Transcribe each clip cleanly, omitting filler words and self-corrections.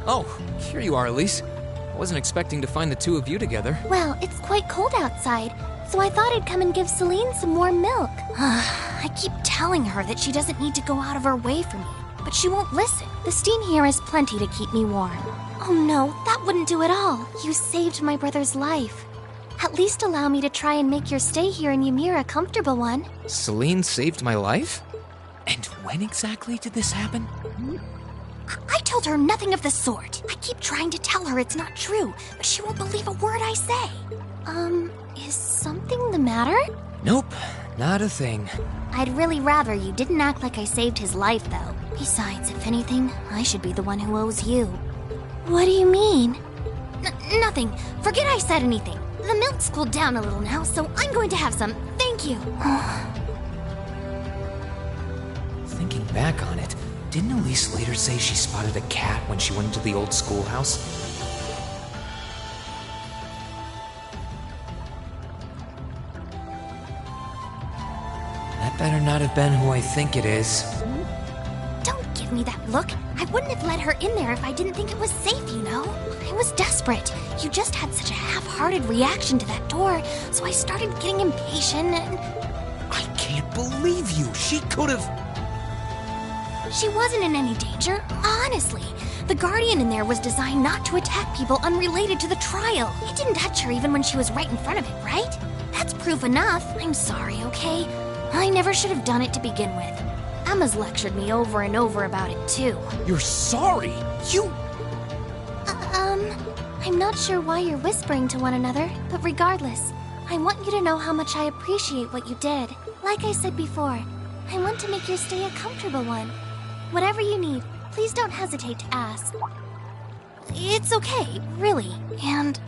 Oh, here you are, Elise. I wasn't expecting to find the two of you together. Well, it's quite cold outside, so I thought I'd come and give Celine some warm milk. I keep telling her that she doesn't need to go out of her way for me, but she won't listen. The steam here is plenty to keep me warm. Oh no, that wouldn't do at all. You saved my brother's life. At least allow me to try and make your stay here in Ymir a comfortable one. Celine saved my life? when exactly did this happen? I told her nothing of the sort. I keep trying to tell her it's not true, but she won't believe a word I say. Is something the matter? Nope, not a thing. I'd really rather you didn't act like I saved his life, though. Besides, if anything, I should be the one who owes you. What do you mean? Nothing. Forget I said anything. The milk's cooled down a little now, so I'm going to have some. Thank you. Thinking back on it, didn't Elise later say she spotted a cat when she went into the old schoolhouse? That better not have been who I think it is. Don't give me that look. I wouldn't have let her in there if I didn't think it was safe, you know? I was desperate. You just had such a half-hearted reaction to that door, so I started getting impatient and... I can't believe you! She could've... She wasn't in any danger, honestly. The Guardian in there was designed not to attack people unrelated to the trial. It didn't touch her even when she was right in front of it, right? That's proof enough. I'm sorry, okay? I never should have done it to begin with. Emma's lectured me over and over about it, too. You're sorry? You... I'm not sure why you're whispering to one another, but regardless, I want you to know how much I appreciate what you did. Like I said before, I want to make your stay a comfortable one. Whatever you need, please don't hesitate to ask. It's okay, really. And,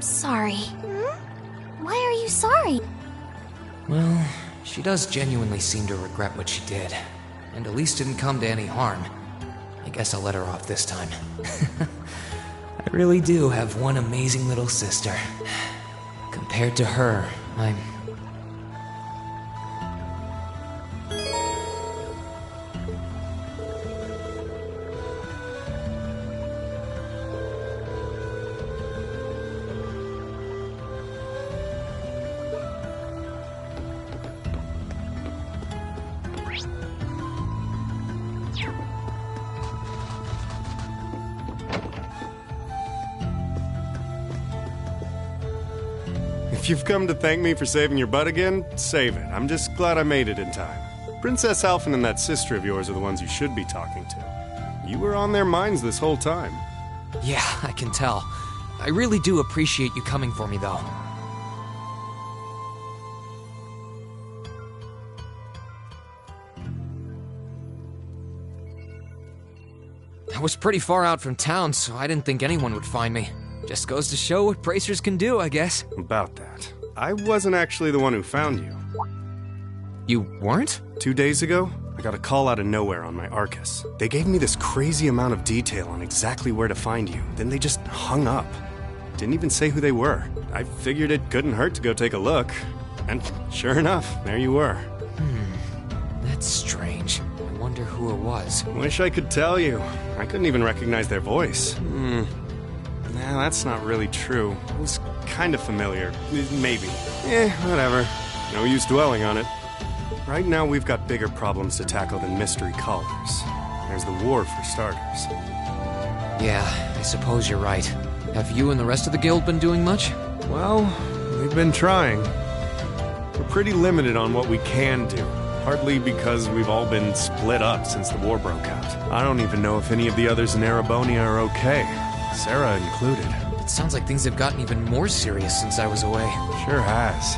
sorry. Why are you sorry? Well, she does genuinely seem to regret what she did. And Elise didn't come to any harm. I guess I'll let her off this time. I really do have one amazing little sister. Compared to her, I'm... If you've come to thank me for saving your butt again, save it. I'm just glad I made it in time. Princess Alphen and that sister of yours are the ones you should be talking to. You were on their minds this whole time. Yeah, I can tell. I really do appreciate you coming for me, though. I was pretty far out from town, so I didn't think anyone would find me. Just goes to show what bracers can do, I guess. About that. I wasn't actually the one who found you. You weren't? 2 days ago, I got a call out of nowhere on my Arcus. They gave me this crazy amount of detail on exactly where to find you, then they just hung up. Didn't even say who they were. I figured it couldn't hurt to go take a look. And sure enough, there you were. That's strange. I wonder who it was. Wish I could tell you. I couldn't even recognize their voice. Nah, that's not really true. It was kind of familiar. Maybe. Whatever. No use dwelling on it. Right now, we've got bigger problems to tackle than mystery callers. There's the war, for starters. Yeah, I suppose you're right. Have you and the rest of the guild been doing much? Well, we've been trying. We're pretty limited on what we can do. Partly because we've all been split up since the war broke out. I don't even know if any of the others in Erebonia are okay. Sarah included. It sounds like things have gotten even more serious since I was away. Sure has.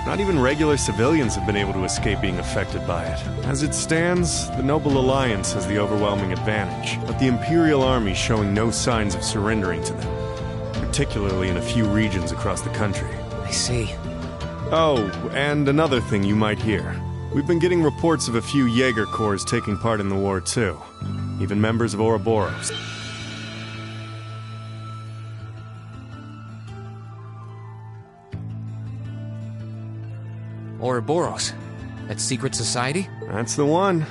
Not even regular civilians have been able to escape being affected by it. As it stands, the Noble Alliance has the overwhelming advantage, but the Imperial Army's showing no signs of surrendering to them, particularly in a few regions across the country. I see. Oh, and another thing you might hear. We've been getting reports of a few Jaeger Corps taking part in the war too. Even members of Ouroboros. Ouroboros? That secret society? That's the one.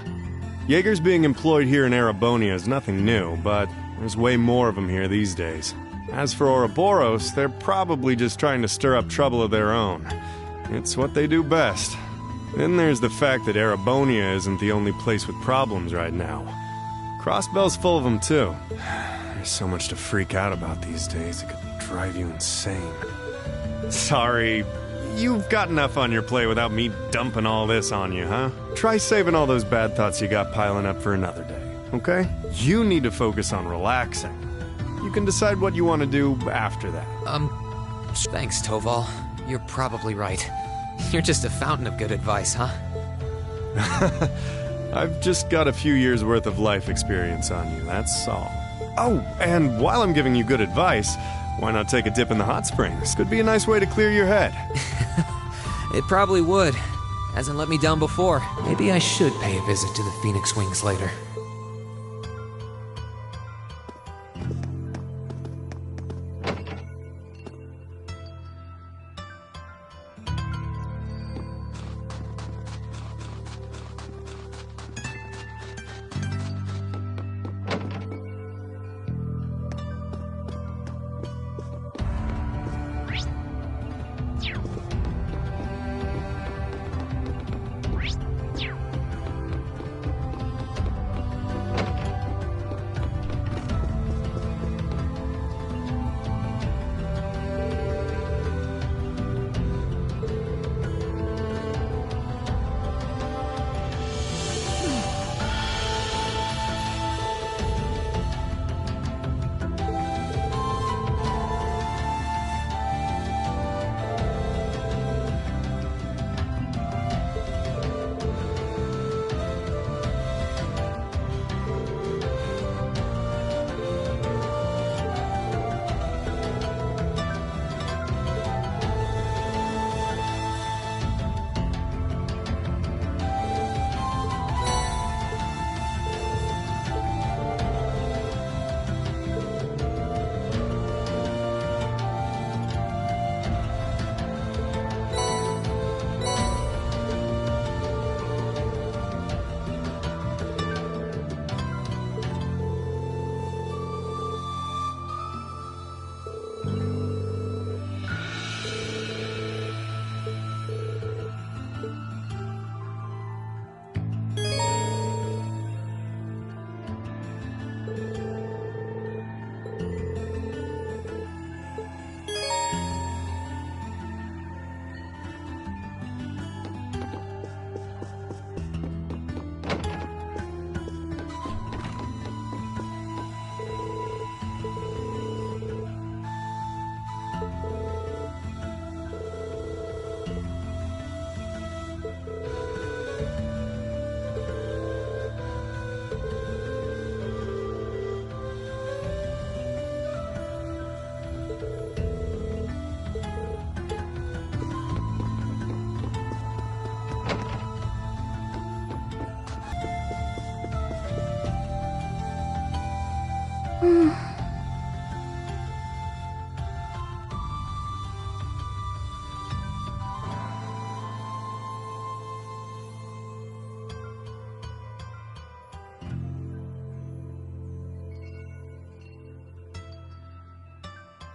Jaegers being employed here in Erebonia is nothing new, but there's way more of them here these days. As for Ouroboros, they're probably just trying to stir up trouble of their own. It's what they do best. Then there's the fact that Erebonia isn't the only place with problems right now. Crossbell's full of them too. There's so much to freak out about these days, it could drive you insane. Sorry, You've got enough on your plate without me dumping all this on you, huh? Try saving all those bad thoughts you got piling up for another day, okay? You need to focus on relaxing. You can decide what you want to do after that. Thanks, Toval. You're probably right. You're just a fountain of good advice, huh? I've just got a few years worth of life experience on you, that's all. Oh, and while I'm giving you good advice, why not take a dip in the hot springs? Could be a nice way to clear your head. It probably would. Hasn't let me down before. Maybe I should pay a visit to the Phoenix Wings later.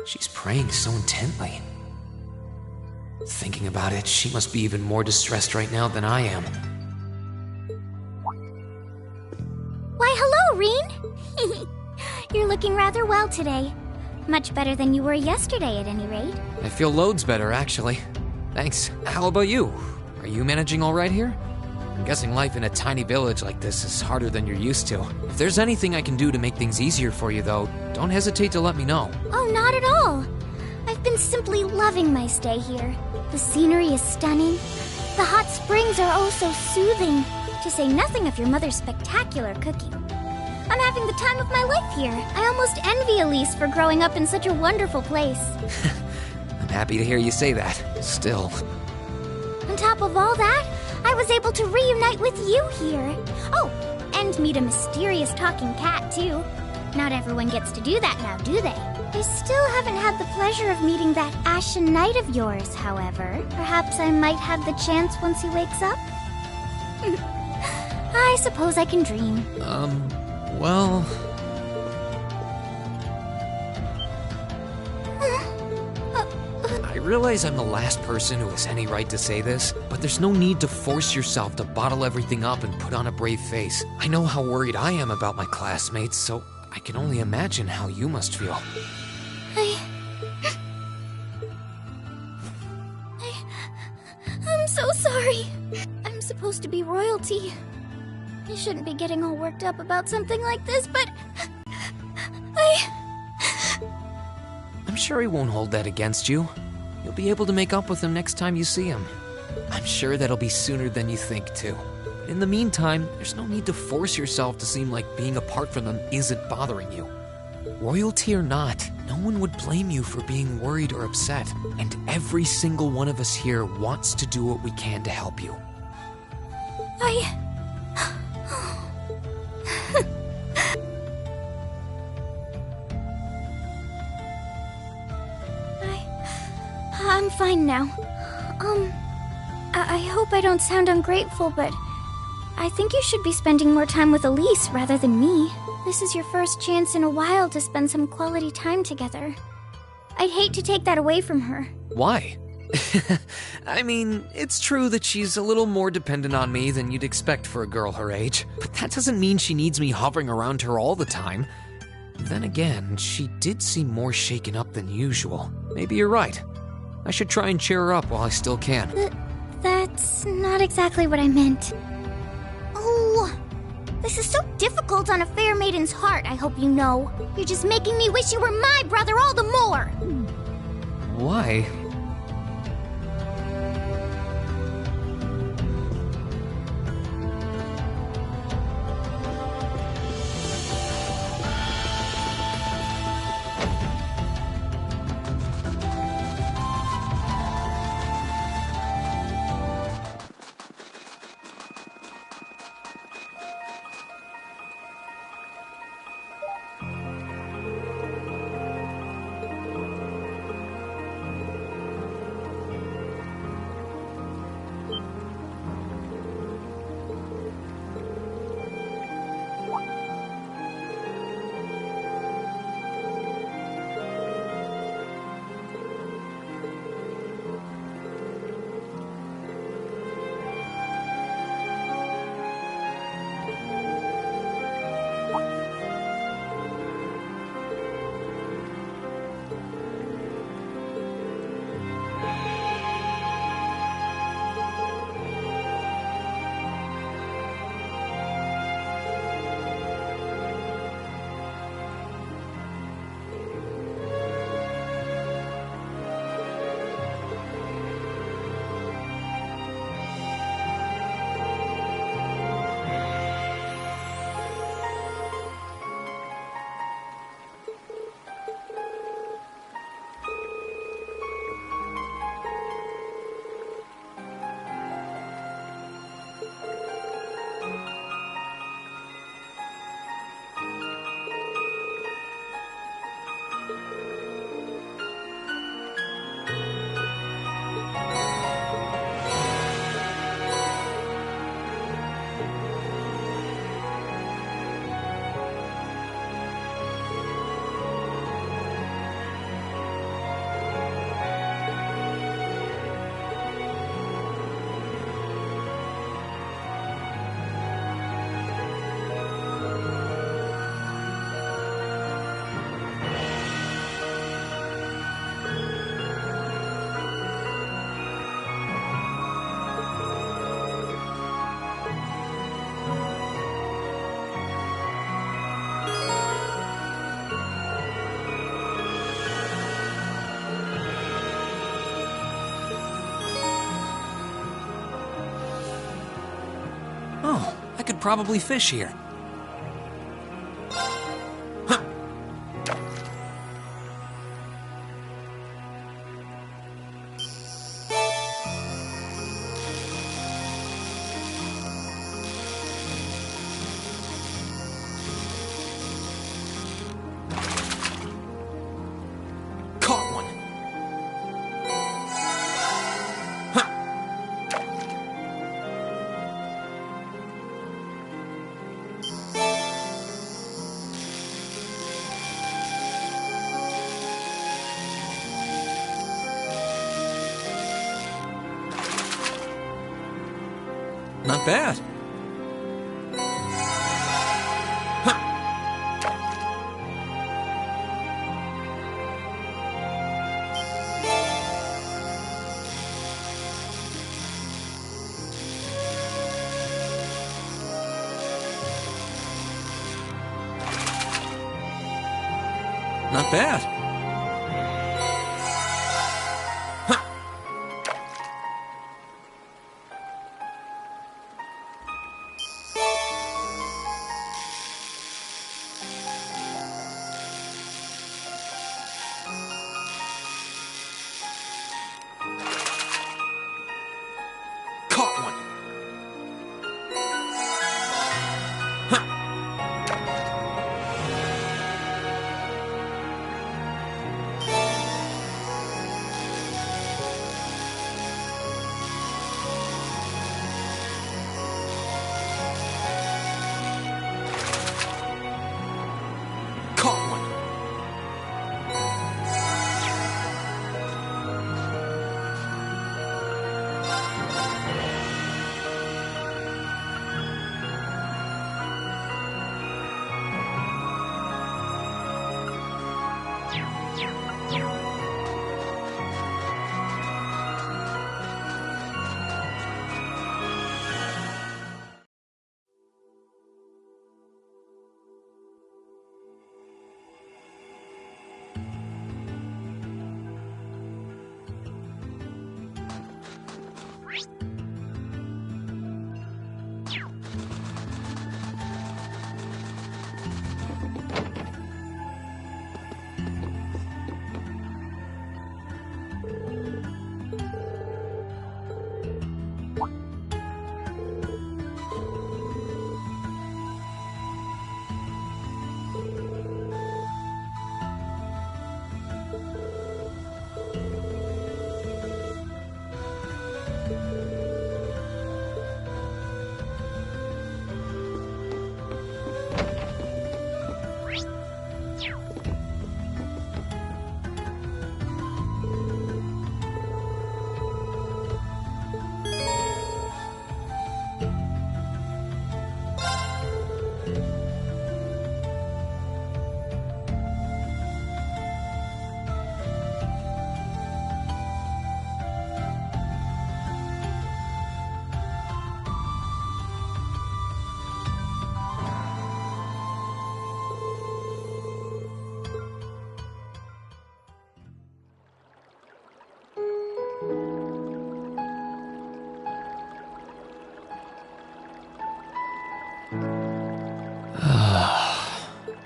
She's praying so intently. Thinking about it, she must be even more distressed right now than I am. Why, hello, Reen! You're looking rather well today. Much better than you were yesterday, at any rate. I feel loads better, actually. Thanks. How about you? Are you managing all right here? I'm guessing life in a tiny village like this is harder than you're used to. If there's anything I can do to make things easier for you, though, don't hesitate to let me know. Oh, not at all. I've been simply loving my stay here. The scenery is stunning. The hot springs are oh so soothing, to say nothing of your mother's spectacular cooking. I'm having the time of my life here. I almost envy Elise for growing up in such a wonderful place. I'm happy to hear you say that. Still. On top of all that, I was able to reunite with you here. Oh, and meet a mysterious talking cat, too. Not everyone gets to do that now, do they? I still haven't had the pleasure of meeting that Ashen Knight of yours, however. Perhaps I might have the chance once he wakes up? I suppose I can dream. Well... I realize I'm the last person who has any right to say this, but there's no need to force yourself to bottle everything up and put on a brave face. I know how worried I am about my classmates, so I can only imagine how you must feel. sorry. I'm supposed to be royalty. I shouldn't be getting all worked up about something like this, but... I'm sure he won't hold that against you. You'll be able to make up with him next time you see him. I'm sure that'll be sooner than you think, too. In the meantime, there's no need to force yourself to seem like being apart from them isn't bothering you. Royalty or not, no one would blame you for being worried or upset, and every single one of us here wants to do what we can to help you. I'm fine now. I hope I don't sound ungrateful, but I think you should be spending more time with Elise rather than me. This is your first chance in a while to spend some quality time together. I'd hate to take that away from her. Why? I mean, it's true that she's a little more dependent on me than you'd expect for a girl her age, but that doesn't mean she needs me hovering around her all the time. Then again, she did seem more shaken up than usual. Maybe you're right. I should try and cheer her up while I still can. That's not exactly what I meant. Oh, this is so difficult on a fair maiden's heart, I hope you know. You're just making me wish you were my brother all the more. Why? Oh, I could probably fish here. Caught one. Not bad. Not bad. Caught one. Caught one.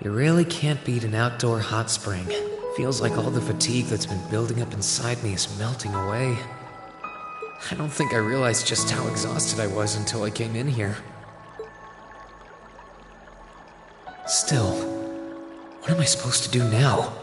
You really can't beat an outdoor hot spring. Feels like all the fatigue that's been building up inside me is melting away. I don't think I realized just how exhausted I was until I came in here. Still, what am I supposed to do now?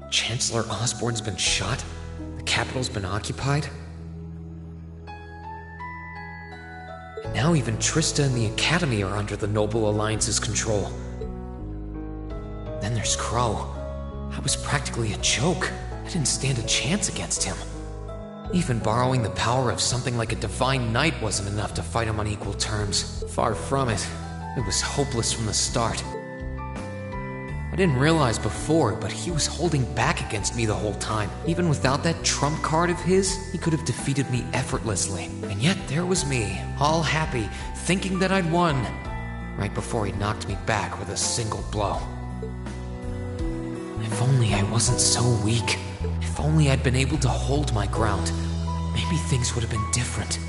Chancellor Osborn's been shot? The capital's been occupied? And now even Trista and the Academy are under the Noble Alliance's control. Then there's Crow. I was practically a joke. I didn't stand a chance against him. Even borrowing the power of something like a Divine Knight wasn't enough to fight him on equal terms. Far from it. It was hopeless from the start. I didn't realize before, but he was holding back against me the whole time. Even without that trump card of his, he could have defeated me effortlessly. And yet there was me, all happy, thinking that I'd won, right before he knocked me back with a single blow. If only I wasn't so weak. If only I'd been able to hold my ground. Maybe things would have been different.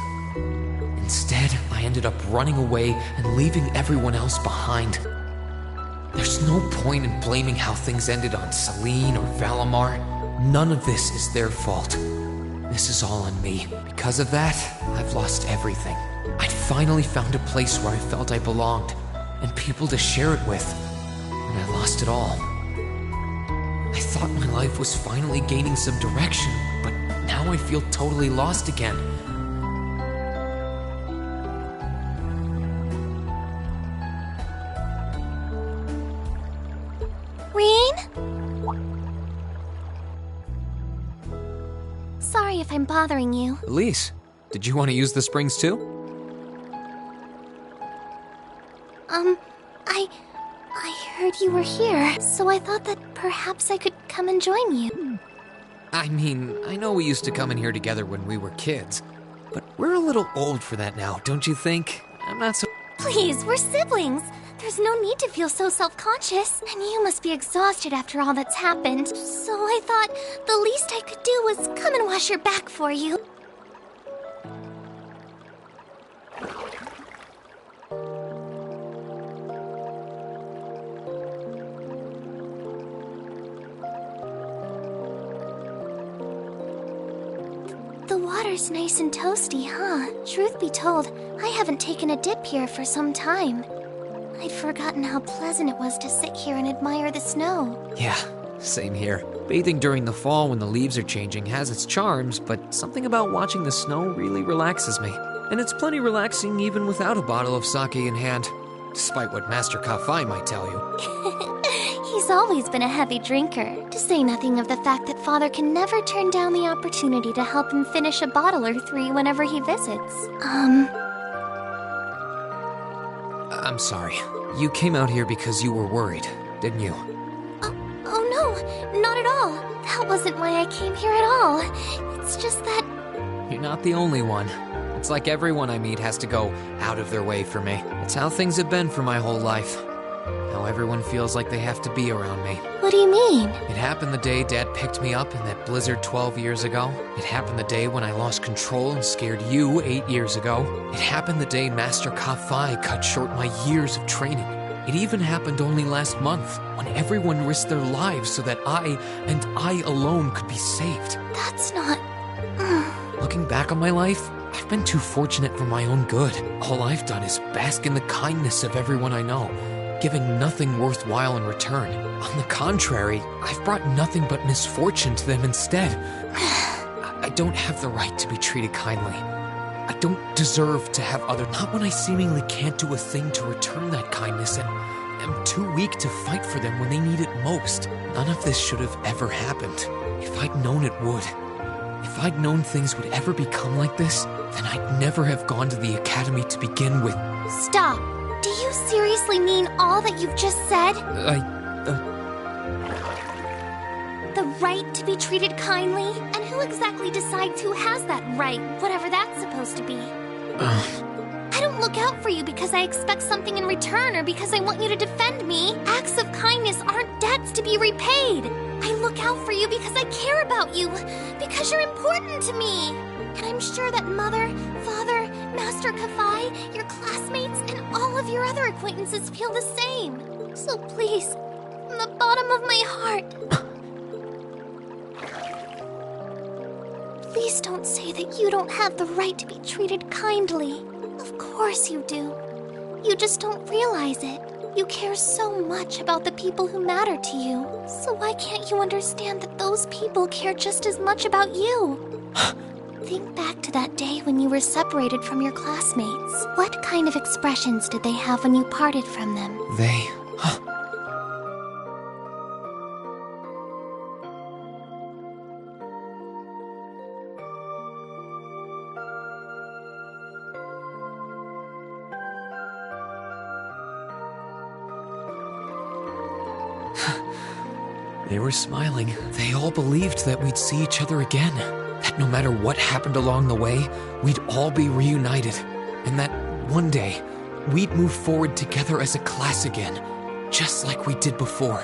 Instead, I ended up running away and leaving everyone else behind. There's no point in blaming how things ended on Celine or Valimar. None of this is their fault. This is all on me. Because of that, I've lost everything. I'd finally found a place where I felt I belonged, and people to share it with, and I lost it all. I thought my life was finally gaining some direction, but now I feel totally lost again. I'm bothering you. Elise, did you want to use the springs too? I heard you were here, so I thought that perhaps I could come and join you. I mean, I know we used to come in here together when we were kids, but we're a little old for that now, don't you think? I'm not so... Please, we're siblings. There's no need to feel so self-conscious. And you must be exhausted after all that's happened. So I thought the least I could do was come and wash your back for you. The water's nice and toasty, huh? Truth be told, I haven't taken a dip here for some time. I'd forgotten how pleasant it was to sit here and admire the snow. Yeah, same here. Bathing during the fall when the leaves are changing has its charms, but something about watching the snow really relaxes me. And it's plenty relaxing even without a bottle of sake in hand, despite what Master Kafai might tell you. He's always been a heavy drinker, to say nothing of the fact that Father can never turn down the opportunity to help him finish a bottle or three whenever he visits. I'm sorry. You came out here because you were worried, didn't you? Oh no, not at all. That wasn't why I came here at all. It's just that... You're not the only one. It's like everyone I meet has to go out of their way for me. It's how things have been for my whole life. How everyone feels like they have to be around me. What do you mean? It happened the day Dad picked me up in that blizzard 12 years ago. It happened the day when I lost control and scared you 8 years ago. It happened the day Master Kafai cut short my years of training. It even happened only last month, when everyone risked their lives so that I, and I alone, could be saved. That's not... Looking back on my life, I've been too fortunate for my own good. All I've done is bask in the kindness of everyone I know, giving nothing worthwhile in return. On the contrary, I've brought nothing but misfortune to them instead. I don't have the right to be treated kindly. I don't deserve to have other... Not when I seemingly can't do a thing to return that kindness and am too weak to fight for them when they need it most. None of this should have ever happened. If I'd known it would. If I'd known things would ever become like this, then I'd never have gone to the academy to begin with. Stop! Do you seriously mean all that you've just said? The right to be treated kindly? And who exactly decides who has that right, whatever that's supposed to be? I don't look out for you because I expect something in return or because I want you to defend me. Acts of kindness aren't debts to be repaid. I look out for you because I care about you, because you're important to me. And I'm sure that Mother, Father, Master Kafai, your classmates, and all of your other acquaintances feel the same. So please, from the bottom of my heart, please don't say that you don't have the right to be treated kindly. Of course you do. You just don't realize it. You care so much about the people who matter to you. So why can't you understand that those people care just as much about you? Think back to that day when you were separated from your classmates. What kind of expressions did they have when you parted from them? They... They were smiling. They all believed that we'd see each other again. That no matter what happened along the way, we'd all be reunited. And that one day, we'd move forward together as a class again, just like we did before.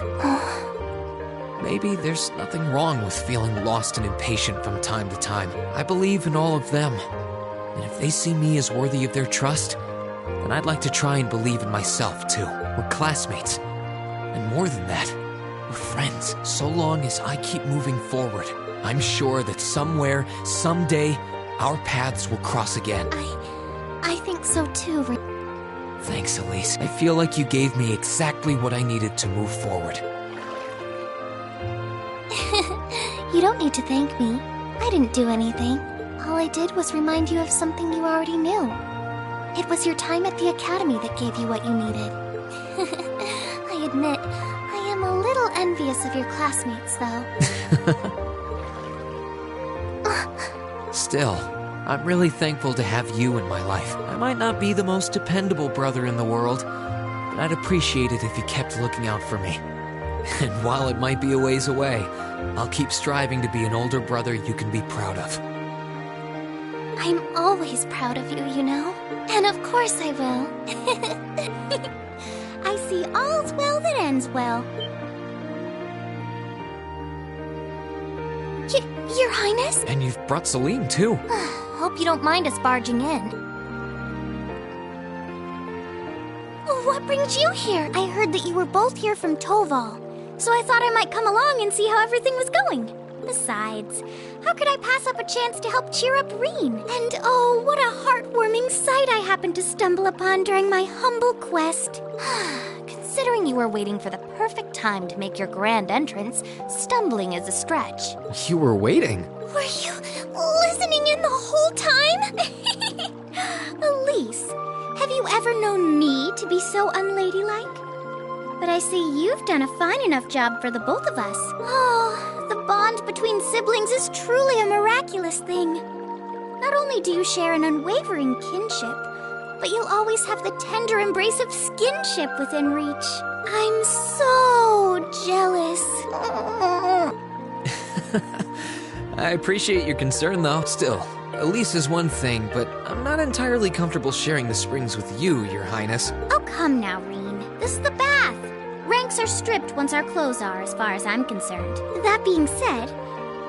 Maybe there's nothing wrong with feeling lost and impatient from time to time. I believe in all of them. And if they see me as worthy of their trust, then I'd like to try and believe in myself too. We're classmates. And more than that, we're friends. So long as I keep moving forward, I'm sure that somewhere, someday, our paths will cross again. I think so too. Thanks, Elise. I feel like you gave me exactly what I needed to move forward. You don't need to thank me. I didn't do anything. All I did was remind you of something you already knew. It was your time at the academy that gave you what you needed. I admit, I am a little envious of your classmates, though. Still, I'm really thankful to have you in my life. I might not be the most dependable brother in the world, but I'd appreciate it if you kept looking out for me. And while it might be a ways away, I'll keep striving to be an older brother you can be proud of. I'm always proud of you, you know. And of course I will. I see all's well that ends well. Your Highness? And you've brought Celine, too. Hope you don't mind us barging in. What brings you here? I heard that you were both here from Toval, so I thought I might come along and see how everything was going. Besides, how could I pass up a chance to help cheer up Reen? And oh, what a heartwarming sight I happened to stumble upon during my humble quest. Considering you were waiting for the perfect time to make your grand entrance, stumbling is a stretch. You were waiting? Were you listening in the whole time? Elise, have you ever known me to be so unladylike? But I see you've done a fine enough job for the both of us. Oh, the bond between siblings is truly a miraculous thing. Not only do you share an unwavering kinship, but you'll always have the tender embrace of skinship within reach. I'm so jealous. I appreciate your concern, though. Still, Elise is one thing, but I'm not entirely comfortable sharing the springs with you, Your Highness. Oh, come now, Reen. This is the bath. Ranks are stripped once our clothes are, as far as I'm concerned. That being said,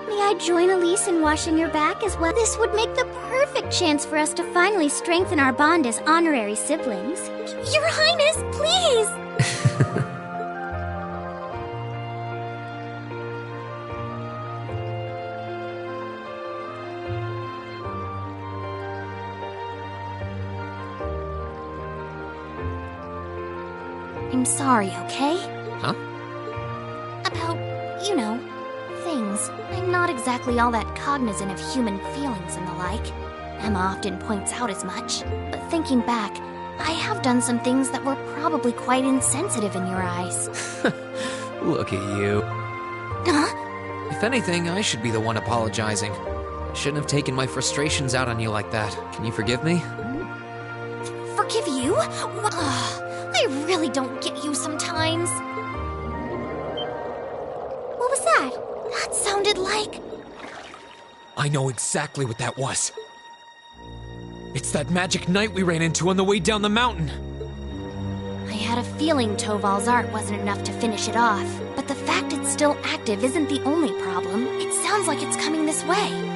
may I join Elise in washing your back as well? This would make the perfect chance for us to finally strengthen our bond as honorary siblings. Your Highness, please! I'm sorry, okay? Huh? About, you know, things. I'm not exactly all that cognizant of human feelings and the like. Emma often points out as much. But thinking back, I have done some things that were probably quite insensitive in your eyes. Look at you. Huh? If anything, I should be the one apologizing. I shouldn't have taken my frustrations out on you like that. Can you forgive me? Forgive you? I really don't get you sometimes. What was that? That sounded like... I know exactly what that was. It's that magic knight we ran into on the way down the mountain. I had a feeling Toval's art wasn't enough to finish it off, but the fact it's still active isn't the only problem. It sounds like it's coming this way.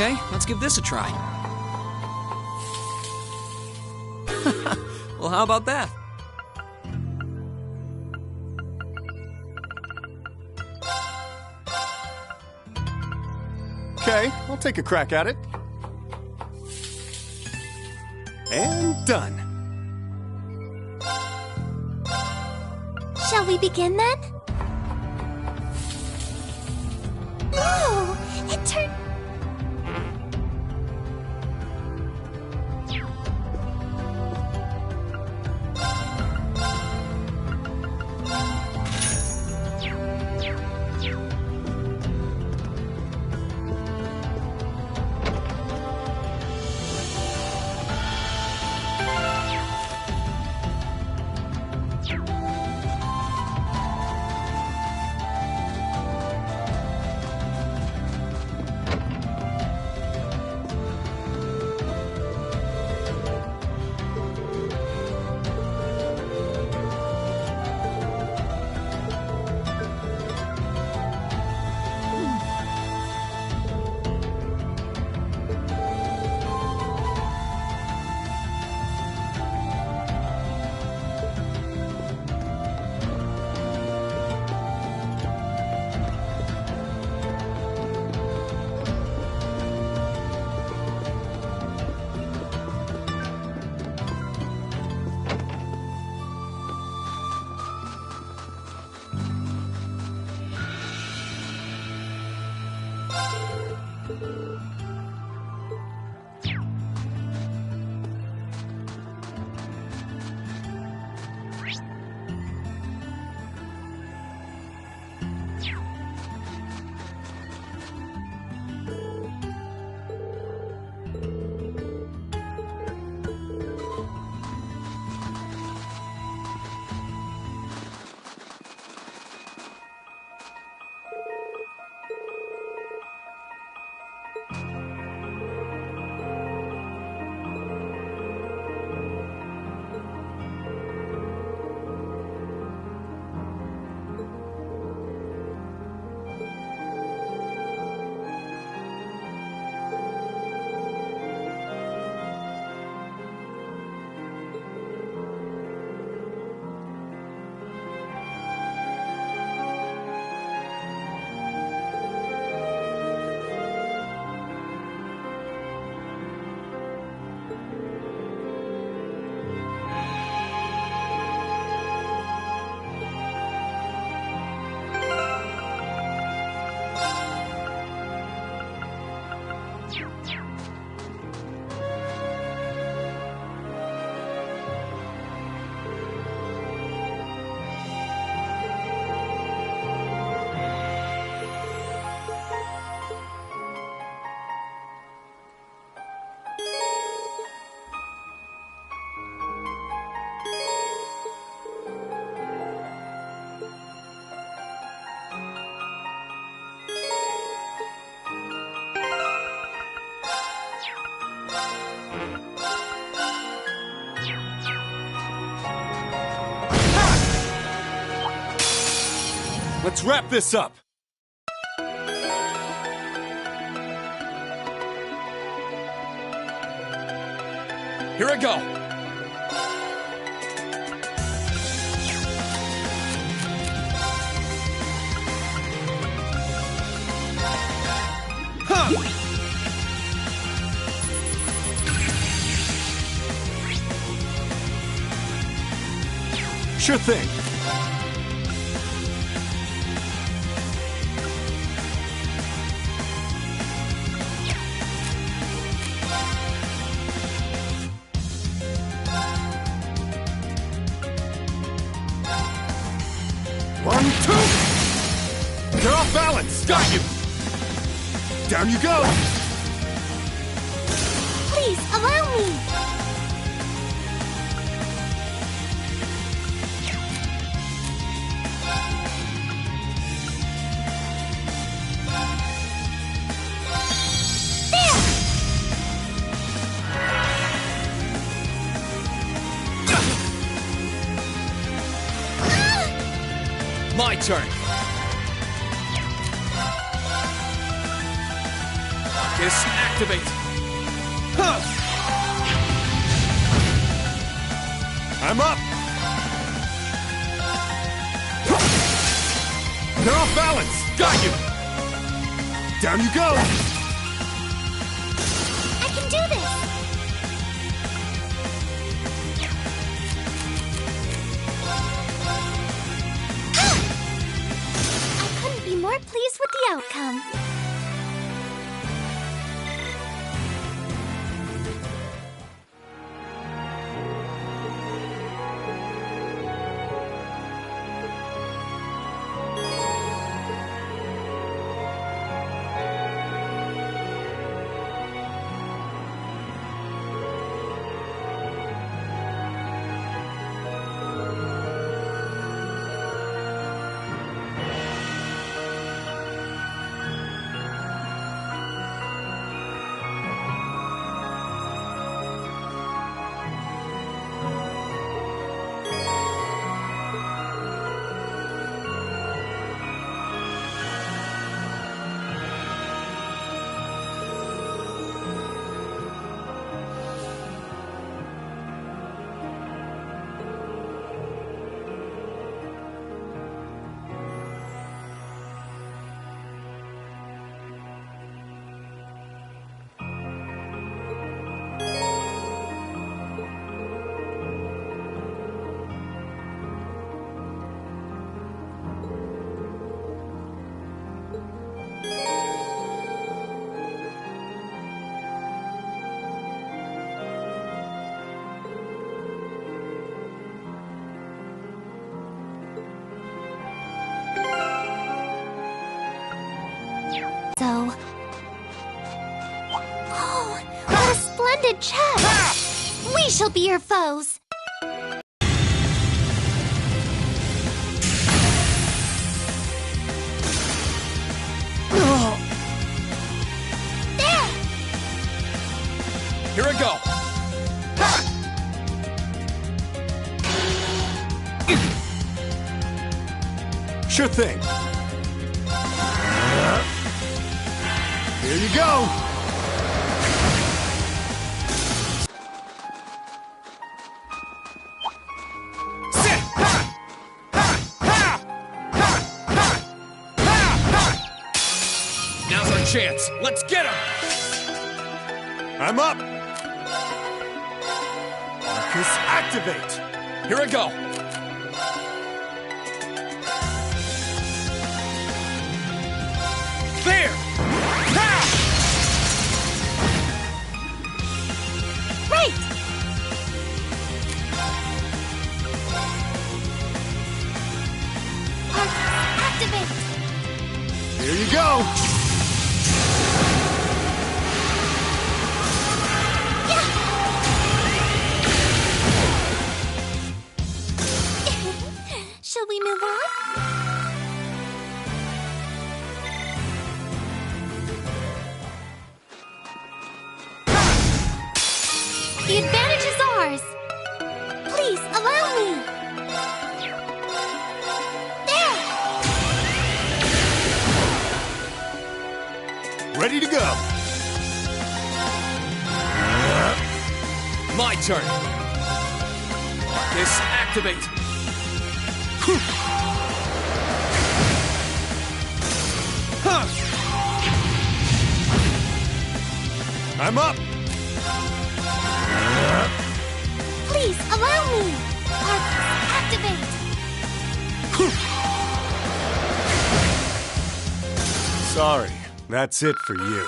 Okay, let's give this a try. Well, how about that? Okay, I'll take a crack at it. And done. Shall we begin then? Oh, it turned... Let's wrap this up! Here I go! Sure thing. One, two! You're off balance! Got you! Down you go! Please, allow me! My turn! Arcus, activate! Huh! I'm up! They're off balance! Got you! Down you go! I can do this! I couldn't be more pleased with the outcome. So... Oh, what a splendid chest! We shall be your foes! There! Here I go! Sure thing. Here you go! Now's our chance! Let's get him! I'm up! Arcus, activate! Here I go! Clear! Right! Arcus, activate! Here you go! Shall we move on? The advantage is ours! Please, allow me! There! Ready to go! My turn! Arcus, activate! Huh. I'm up! Please, allow me! Arcus, activate! Sorry, that's it for you.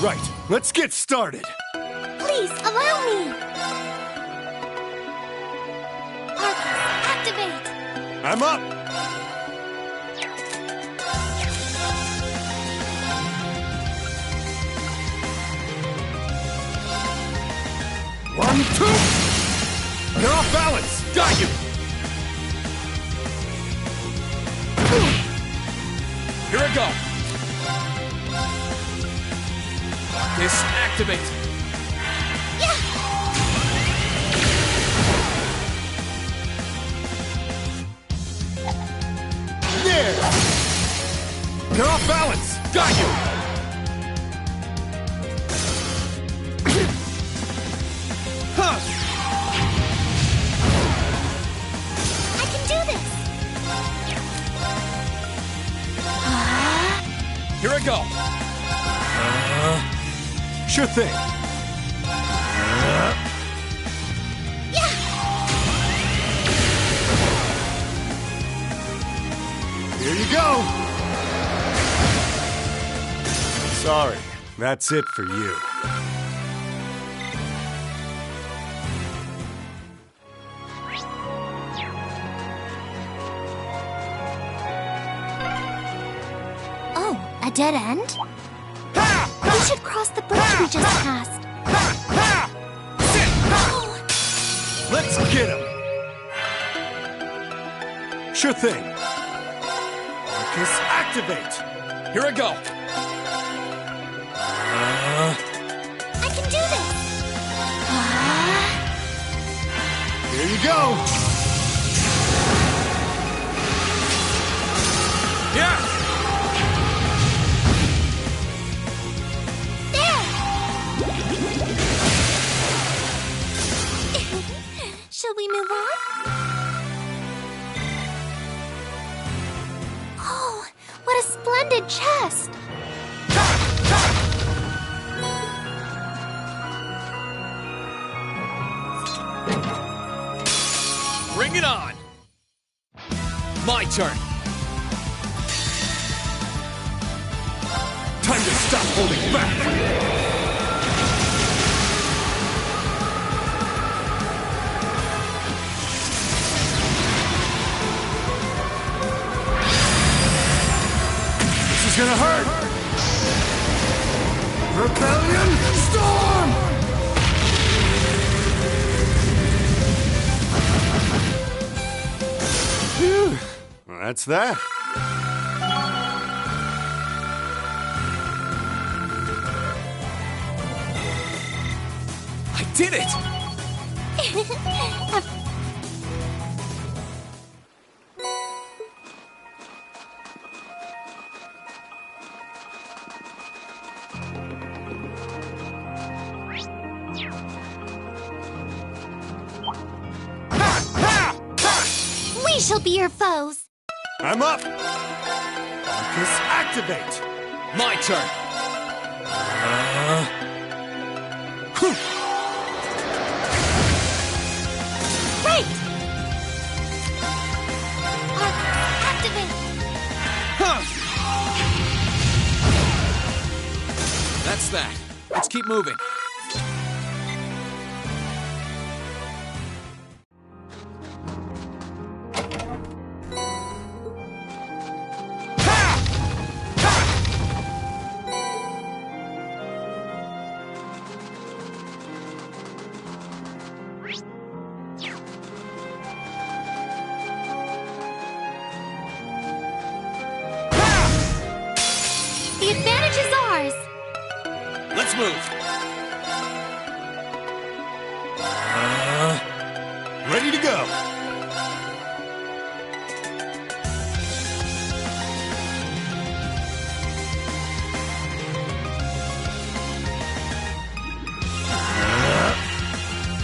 Right, let's get started. Please, allow me! Arcus, activate! I'm up! One, two! You're off balance! Got you! go! This activate! There! They're off balance! Got you! Huh! I can do this! Here I go! Sure thing. Here you go! Sorry, that's it for you. Oh, a dead end? We should cross the bridge we just passed. Let's get him! Sure thing. Marcus, activate! Here I go! I can do this! Here you go! Yeah! Shall we move on? Oh, what a splendid chest! Bring it on! My turn! Time to stop holding back! This is gonna hurt! Rebellion Storm! Phew. Well, that's that. I did it! We shall be your foes! I'm up! Marcus, activate! My turn! Right! Activate! That's that. Let's keep moving. The advantage is ours! Let's move. Ready to go!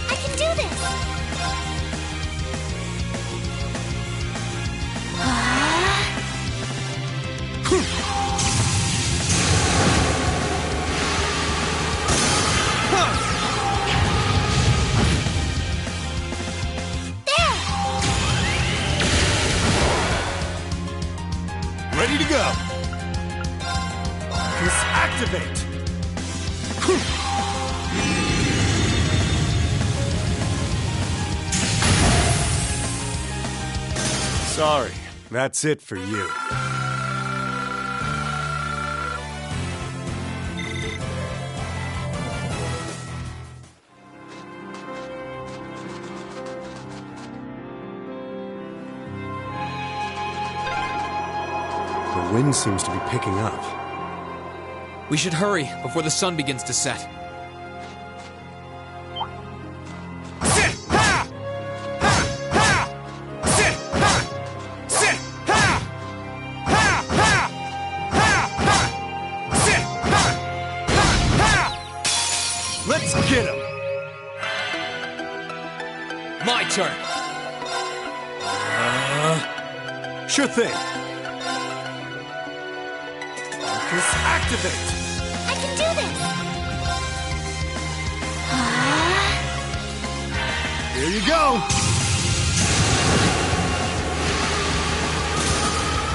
I can do this! Ready to go! Marcus, activate! Sorry, that's it for you. The wind seems to be picking up. We should hurry before the sun begins to set. Let's get him! My turn! Sure thing. Focus, activate! I can do this! Here you go!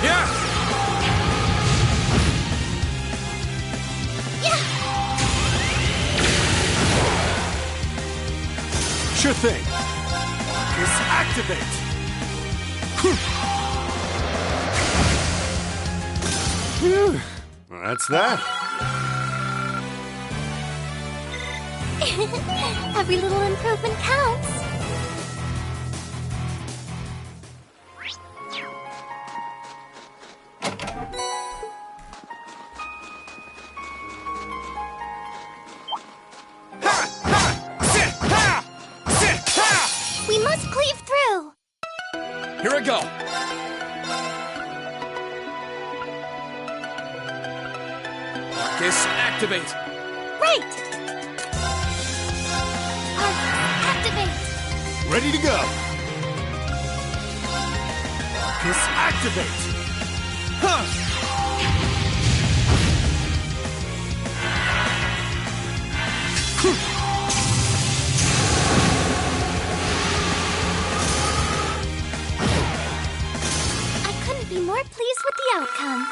Yeah! Sure thing. Focus, activate! Phew. Well, that's that. Every little improvement counts. We must cleave through. Here I go! Focus, activate! Right. Activate. Ready to go. Focus, activate! Huh! I couldn't be more pleased with the outcome.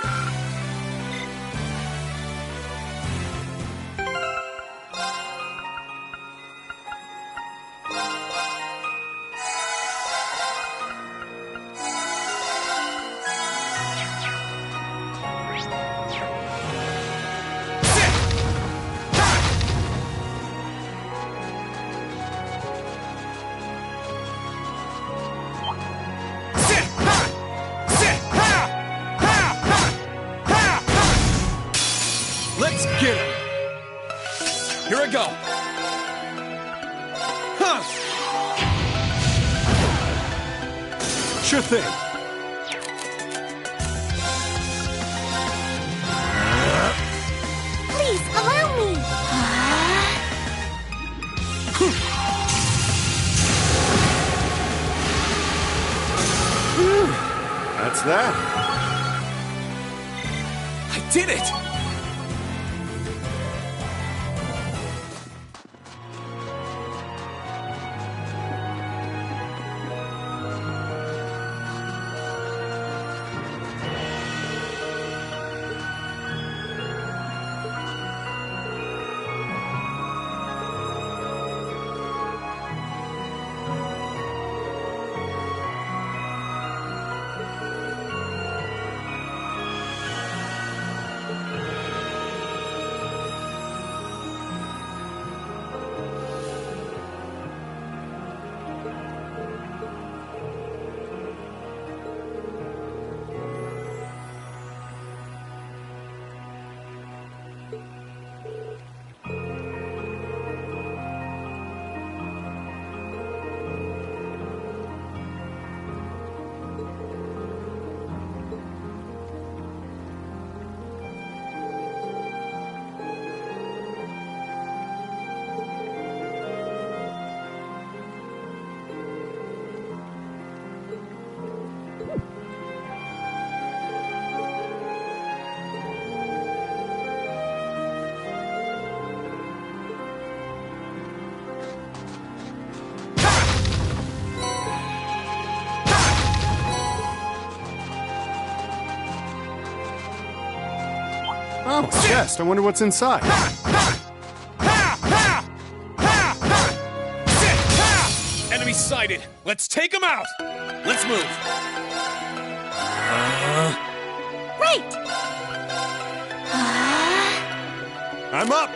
Let's get him! Here I go! Huh! Sure thing. Please allow me. That's that. I did it! Oh, chest. I wonder what's inside. Enemy sighted! Let's take him out! Let's move! Right. I'm up!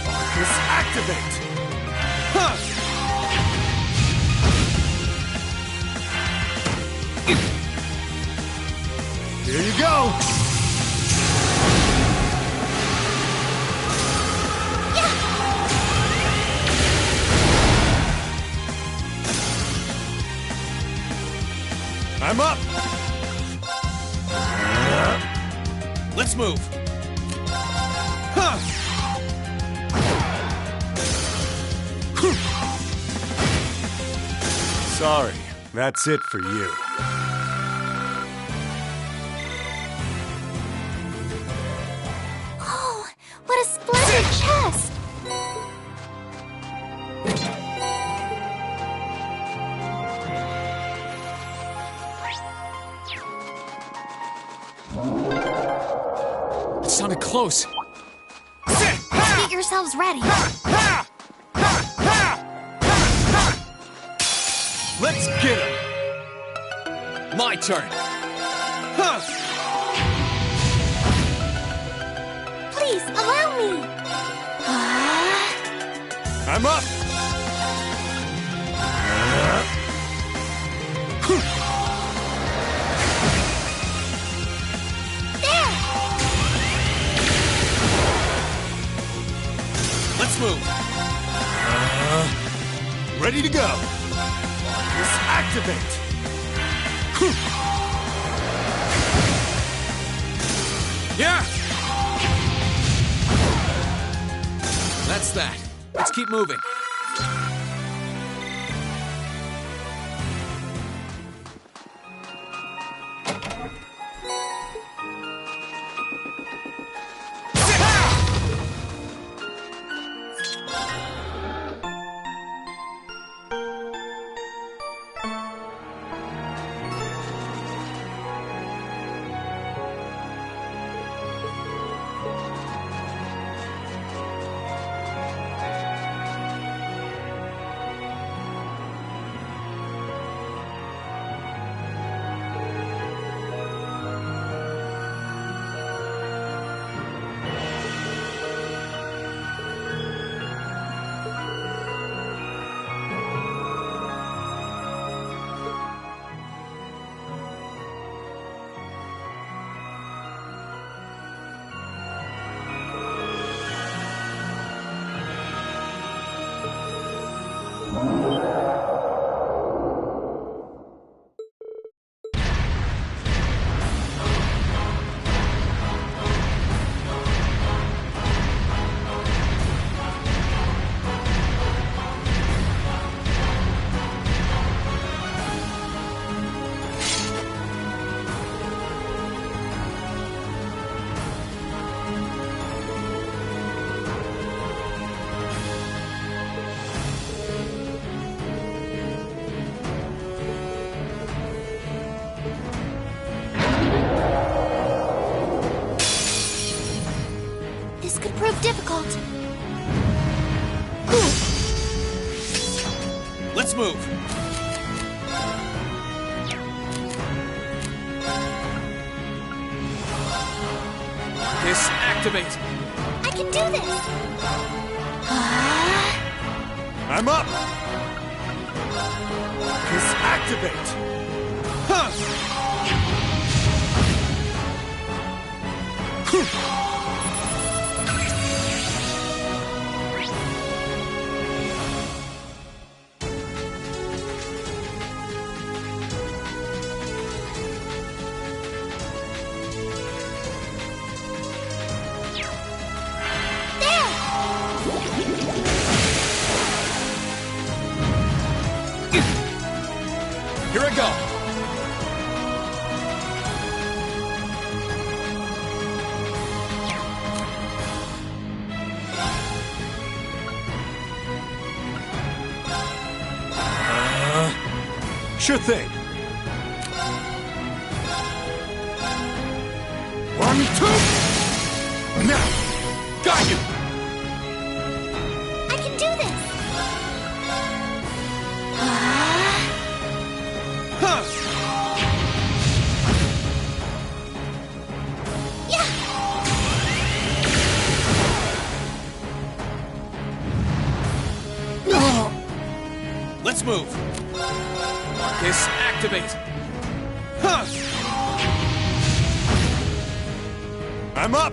Focus, activate! Huh! Here you go! I'm up! Let's move. Huh. Sorry, that's it for you. Oh, what a splendid chest! It sounded close. Get yourselves ready. Let's get him! My turn. Huh. Please, allow me. I'm up! There! Let's move. Ready to go! Let's activate! Yeah. That's that. Let's keep moving. This could prove difficult. Let's move. This activate. I can do this. I'm up! Kiss activate! Huh. Here I go. Sure thing. 1, 2... Now! Got you. I can do this. Huh. Yeah! Let's move. Kiss activate. I'm up!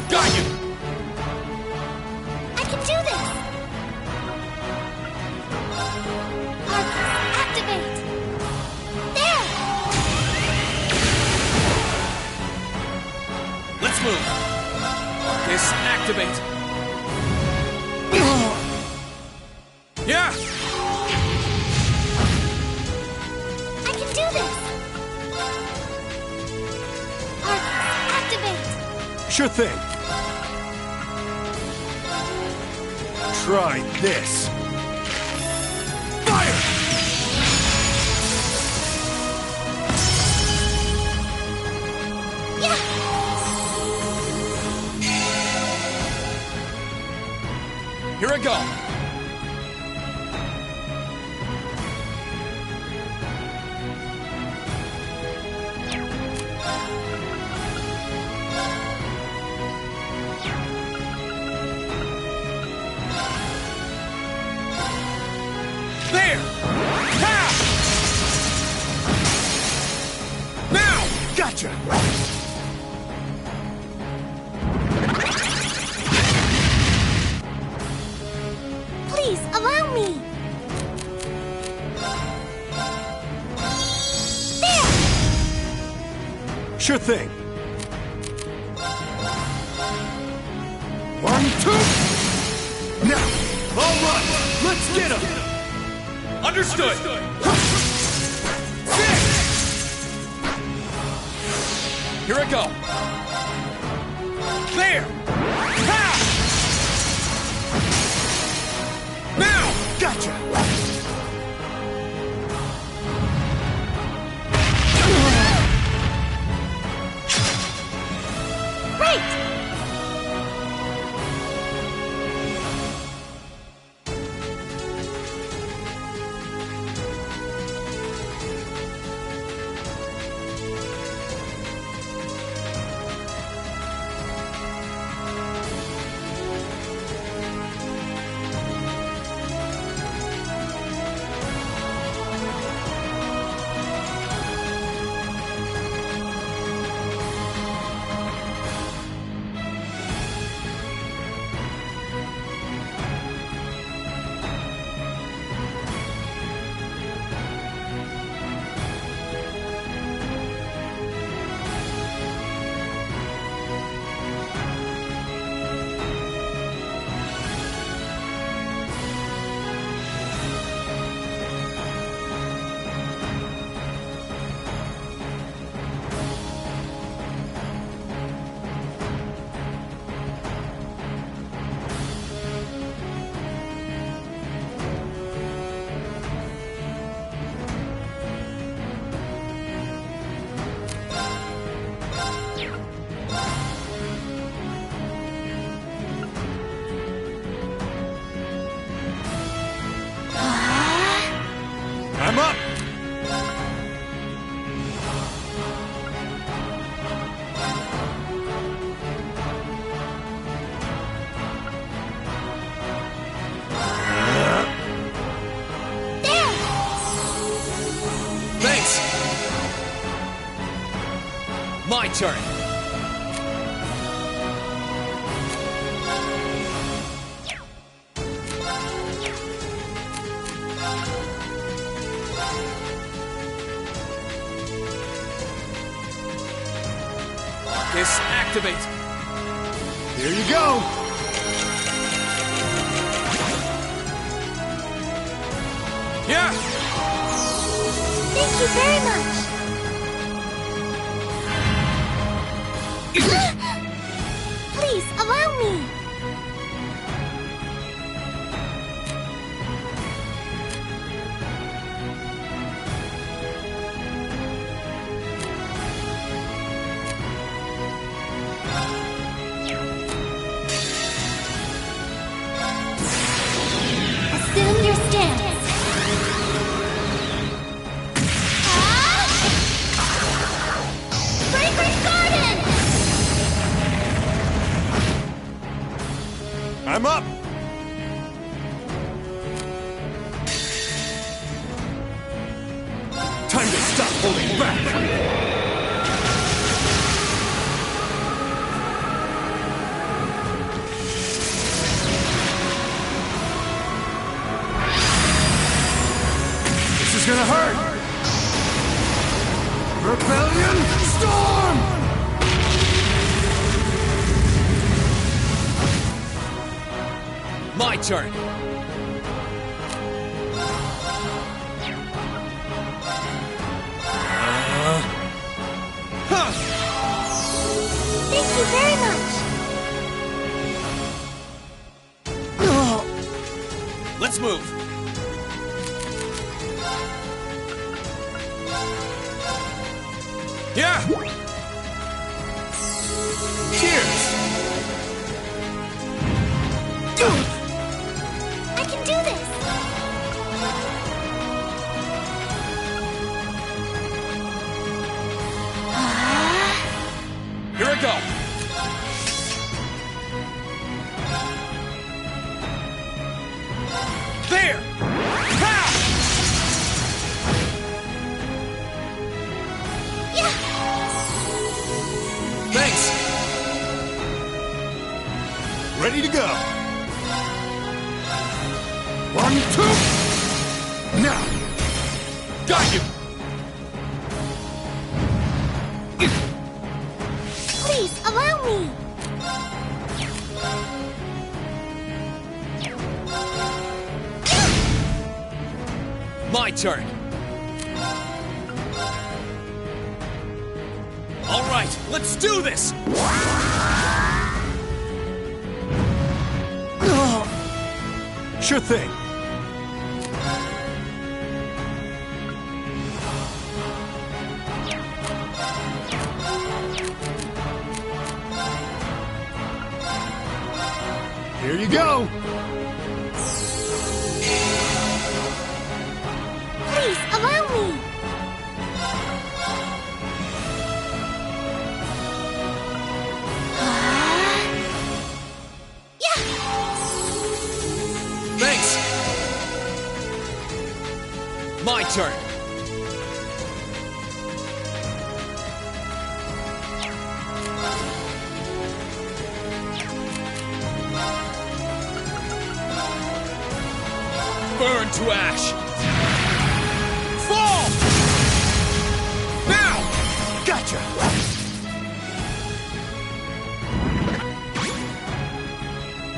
Got you! I can do this! Arcus, activate! There! Let's move! Arcus, activate! Yeah! I can do this! Arcus, activate! Sure thing. Try this. Fire! Yeah! Here I go! There! Ha! Now! Gotcha! Please, allow me! There! Sure thing. 1, 2! Now! All right! Let's get him! Understood! Here I go! There! Ha! Now! Gotcha! Right! I'm up! Thanks! My turn! Arcus, activate! Here you go! Yeah! Thank you very much! Please, allow me! Assume your stance! Fragrant Garden! I'm up! Time to stop holding back! This is gonna hurt! Rebellion Storm! My turn! Thank you very much. Let's move! Yeah! Cheers! I can do this. Here I go! There! Ha! Yeah. Thanks! Ready to go! 1, 2... Now! Got you! Please allow me. My turn! All right, let's do this! Sure thing. Here you go. Please allow me. Yeah. Thanks! My turn! Burn to ash! Fall! Now! Gotcha.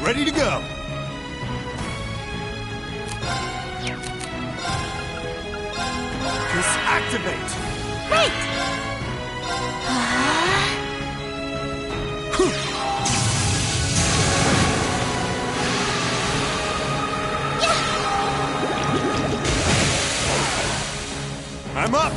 Ready to go. Disactivate. Great. I'm up!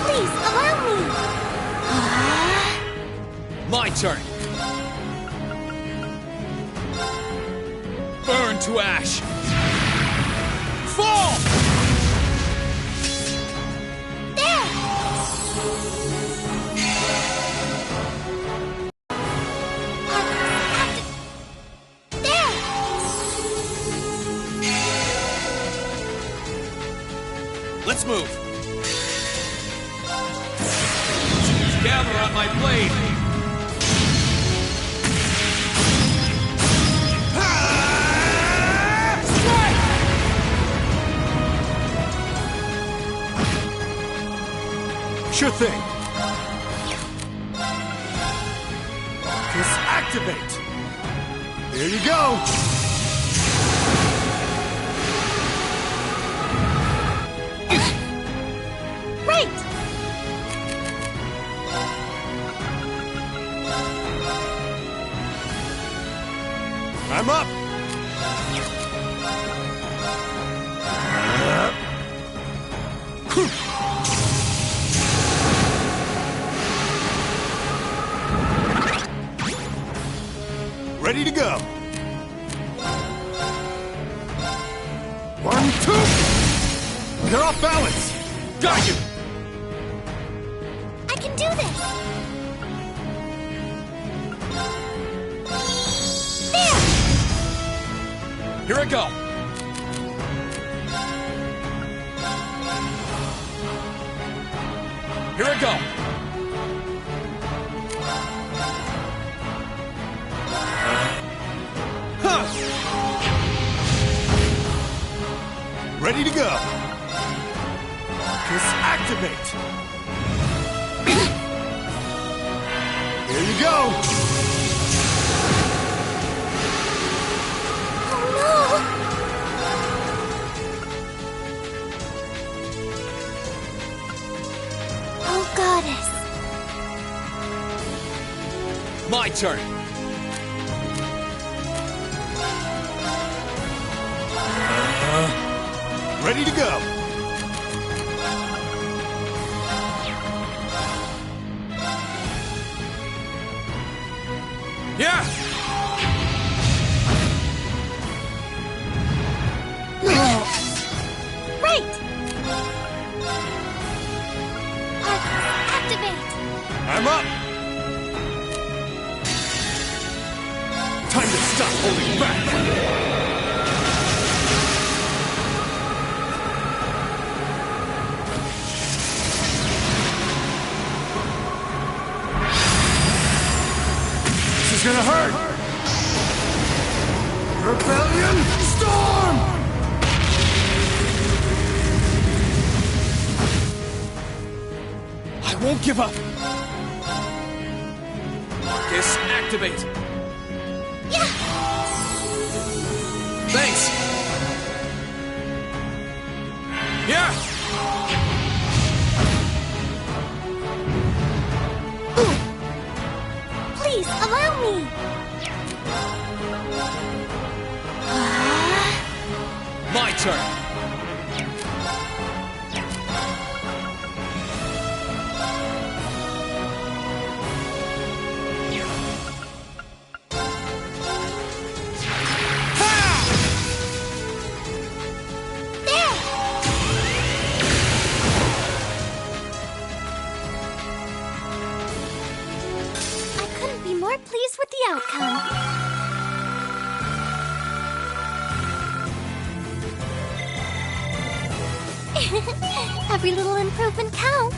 Please allow me. My turn! Burn to ash! Fall! There. There. Let's move! Gather on my blade! Sure thing. Disactivate. Here you go. Right. I'm up! Ready to go. You're off balance! Got you! I can do this! There! Here I go! Here I go! Huh! Ready to go! Marcus, activate! Here you go! Oh, Goddess. My turn! Ready to go! Yeah! Right! Arcus, activate! I'm up! Time to stop holding back! This is gonna hurt! Rebellion Storm! I won't give up! Marcus, activate! Yeah! Thanks! Yeah! Ooh. Please, allow me! My turn! There! I couldn't be more pleased with the outcome. Every little improvement counts.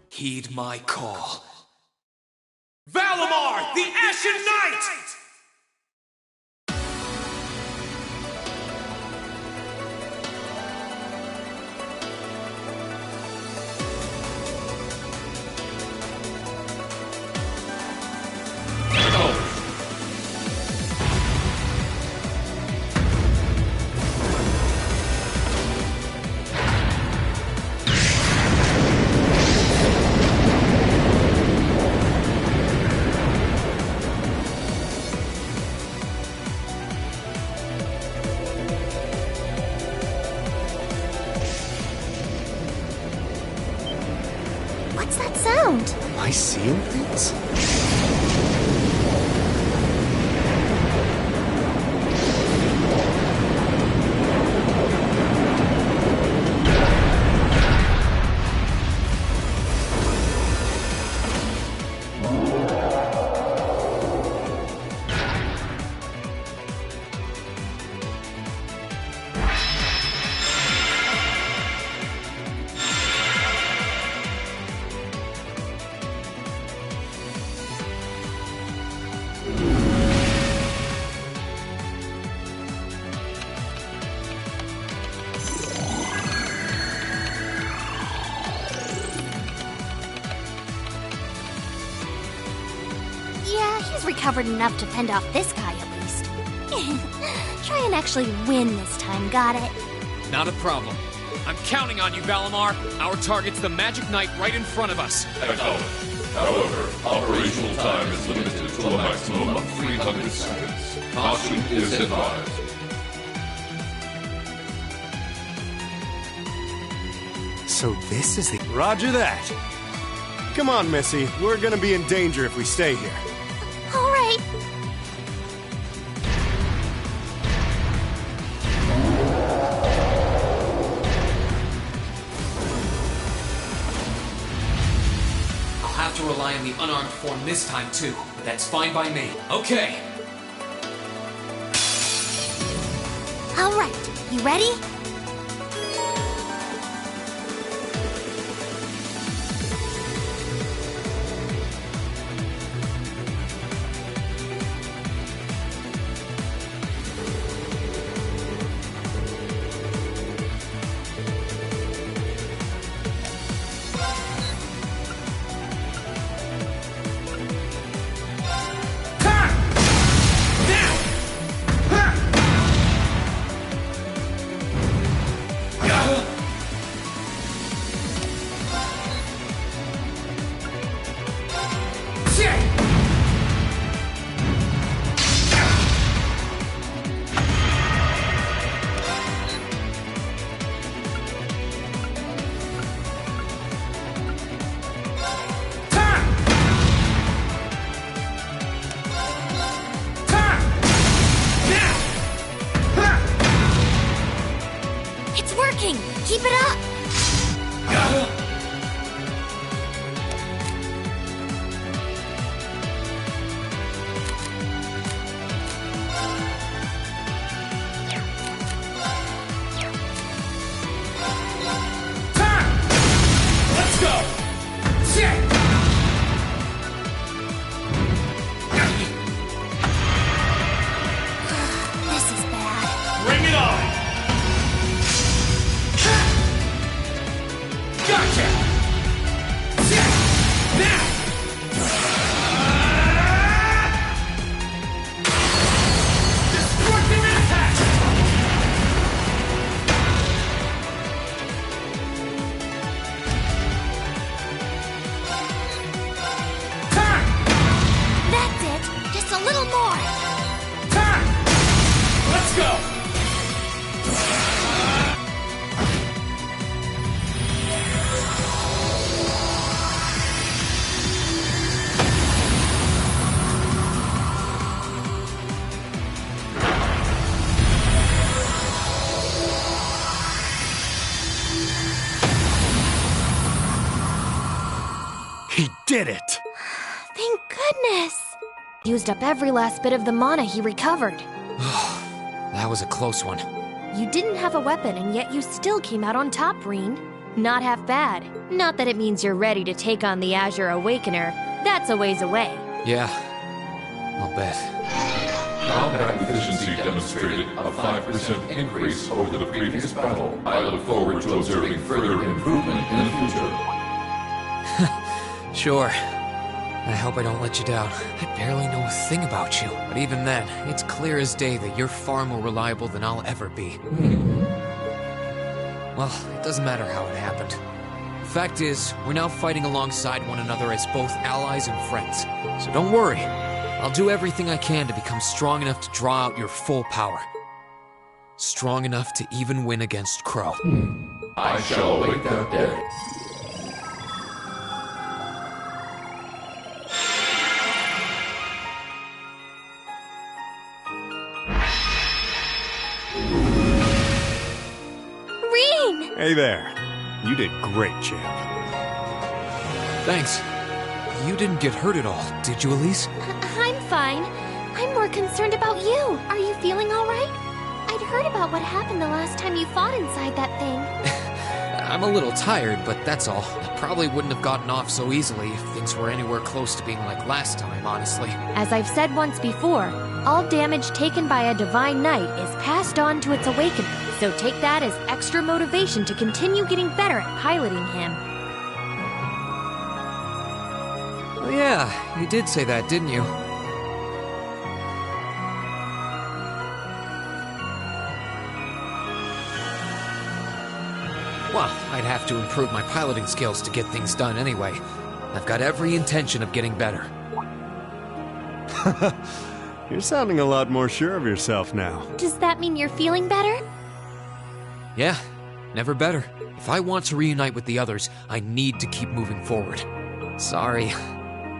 Heed my call. Valimar, the Ashen Knight! What's that sound? Am I seeing things? He's recovered enough to fend off this guy at least. Try and actually win this time, got it? Not a problem. I'm counting on you, Valimar. Our target's the Magic Knight right in front of us. Acknowledged. However, operational time is limited to a maximum of 300 seconds. Caution is advised. So this is the... Roger that. Come on, Missy. We're gonna be in danger if we stay here. All right. I'll have to rely on the unarmed form this time too, but that's fine by me. Okay. All right. You ready? Keep it up! Let's go! This is bad. Bring it on! Gotcha! Now! Destructive impact! Time! That's it. Just a little more. Time! Let's go! He did it! Thank goodness. Used up every last bit of the mana he recovered. That was a close one. You didn't have a weapon, and yet you still came out on top, Reen. Not half bad. Not that it means you're ready to take on the Azure Awakener. That's a ways away. Yeah, I'll bet. Combat efficiency demonstrated a 5% increase over the previous battle. I look forward to observing further improvement in the future. Sure. I hope I don't let you down. I barely know a thing about you. But even then, it's clear as day that you're far more reliable than I'll ever be. Well, it doesn't matter how it happened. Fact is, we're now fighting alongside one another as both allies and friends. So don't worry. I'll do everything I can to become strong enough to draw out your full power. Strong enough to even win against Crow. I shall await that day. Reen! Hey there. You did great, champ. Thanks. You didn't get hurt at all, did you, Elise? I'm fine. I'm more concerned about you. Are you feeling all right? I'd heard about what happened the last time you fought inside that thing. I'm a little tired, but that's all. I probably wouldn't have gotten off so easily if things were anywhere close to being like last time, honestly. As I've said once before, all damage taken by a Divine Knight is passed on to its awakener, so take that as extra motivation to continue getting better at piloting him. Oh yeah, you did say that, didn't you? Well, I'd have to improve my piloting skills to get things done anyway. I've got every intention of getting better. You're sounding a lot more sure of yourself now. Does that mean you're feeling better? Yeah, never better. If I want to reunite with the others, I need to keep moving forward. Sorry.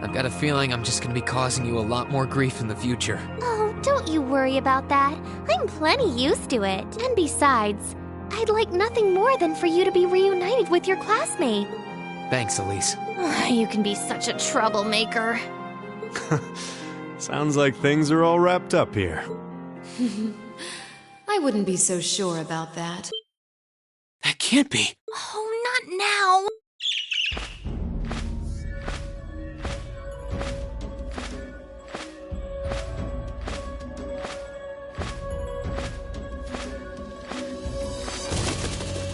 I've got a feeling I'm just gonna be causing you a lot more grief in the future. Oh, don't you worry about that. I'm plenty used to it. And besides, I'd like nothing more than for you to be reunited with your classmate. Thanks, Elise. You can be such a troublemaker. Sounds like things are all wrapped up here. I wouldn't be so sure about that. That can't be. Oh, not now!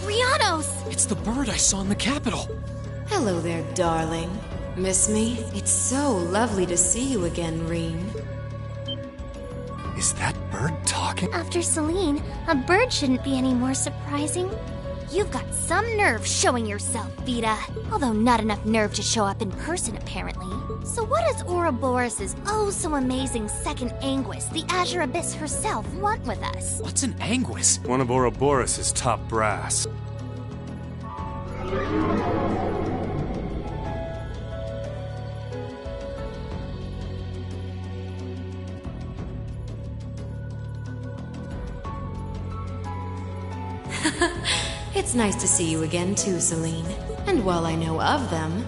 Rianos! It's the bird I saw in the Capitol. Hello there, darling. Miss me? It's so lovely to see you again, Rean. Is that bird talking? After Celine, a bird shouldn't be any more surprising. You've got some nerve showing yourself, Vita. Although not enough nerve to show up in person, apparently. So what does Ouroboros' oh-so-amazing second Anguis, the Azure Abyss herself, want with us? What's an Anguis? One of Ouroboros' top brass. It's nice to see you again too, Celine. And while I know of them,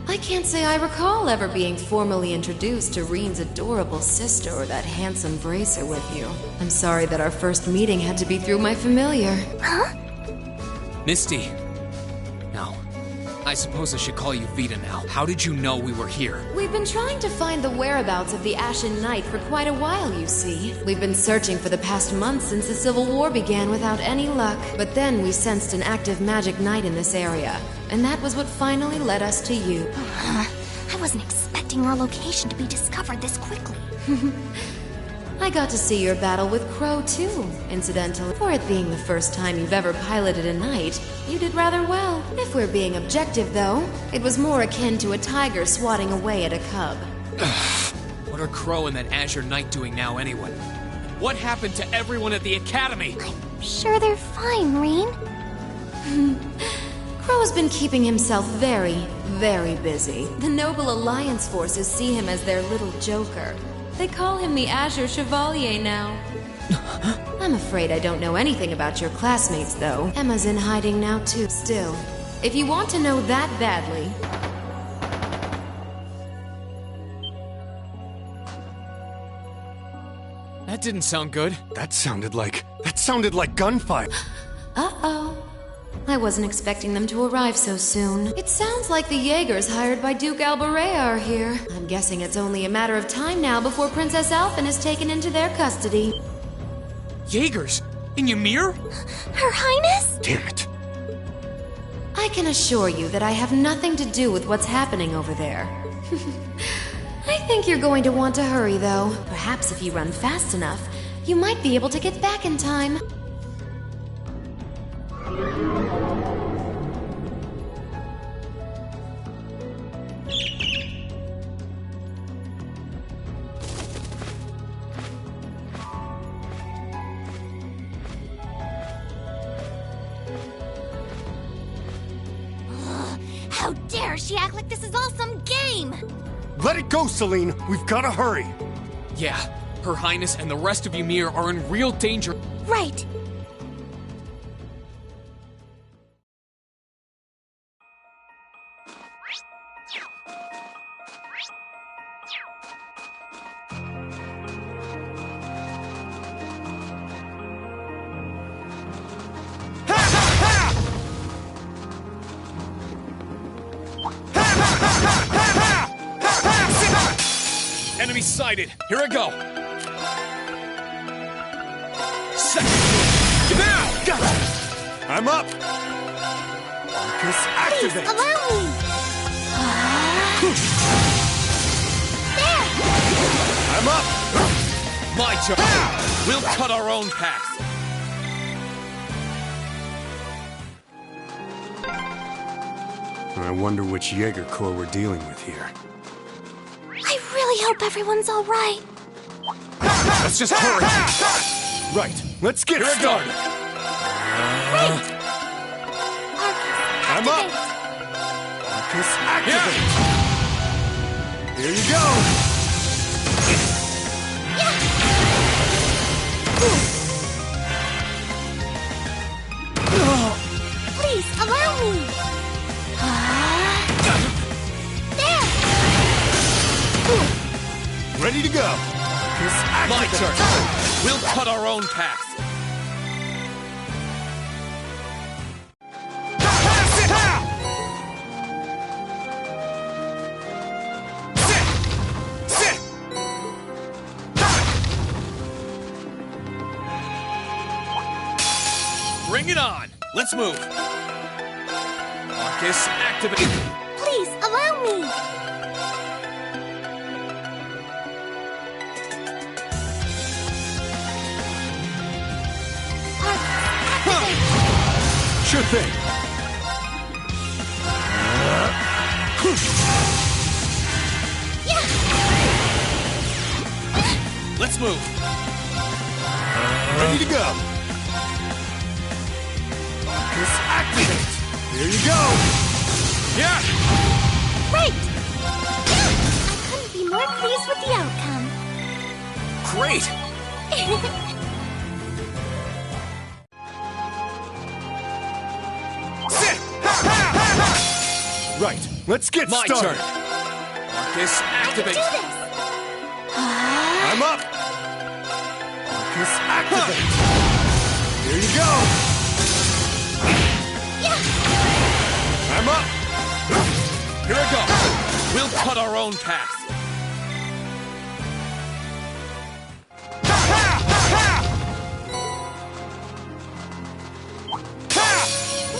I can't say I recall ever being formally introduced to Rean's adorable sister or that handsome bracer with you. I'm sorry that our first meeting had to be through my familiar. Huh? Misty. No. I suppose I should call you Vita now. How did you know we were here? We've been trying to find the whereabouts of the Ashen Knight for quite a while, you see. We've been searching for the past month since the Civil War began without any luck. But then we sensed an active magic knight in this area. And that was what finally led us to you. I wasn't expecting our location to be discovered this quickly. I got to see your battle with Crow too, incidentally. For it being the first time you've ever piloted a knight, you did rather well. If we're being objective, though, it was more akin to a tiger swatting away at a cub. What are Crow and that Azure Knight doing now anyway? What happened to everyone at the Academy? I'm sure they're fine, Rean. Crow's been keeping himself very, very busy. The Noble Alliance forces see him as their little joker. They call him the Azure Chevalier now. I'm afraid I don't know anything about your classmates, though. Emma's in hiding now, too. Still, if you want to know that badly... That didn't sound good. That sounded like gunfire. Uh-oh. I wasn't expecting them to arrive so soon. It sounds like the Jaegers hired by Duke Alborea are here. I'm guessing it's only a matter of time now before Princess Alphen is taken into their custody. Jaegers? In Ymir? Her Highness? Damn it. I can assure you that I have nothing to do with what's happening over there. I think you're going to want to hurry, though. Perhaps if you run fast enough, you might be able to get back in time. How dare she act like this is all some game! Let it go, Celine. We've got to hurry. Yeah, Her Highness and the rest of Ymir are in real danger. Right. Enemy sighted. Here I go. Second. Now! I'm up. Arcus, activate. Allow me! There! I'm up. My turn. We'll cut our own path. I wonder which Jaeger Corps we're dealing with here. I really hope everyone's all right. Let's just hurry! Right, let's get started! Right! Arcus, I'm up. activate. Arcus, activate! Here you go! Please, allow me! There! Ready to go! Arcus, My activate! turn! We'll cut our own path! Bring it on! Let's move! Arcus, activate! Please, allow me! Arcus, activate. Sure thing! Let's move! Ready to go! Arcus, activate! Here you go! Yeah! Right! I couldn't be more pleased with the outcome. Great! Right, let's get My started! turn! Arcus, I can activate! do this! I'm up! Arcus, activate! Here you go! I'm up! Here I go! We'll cut our own path!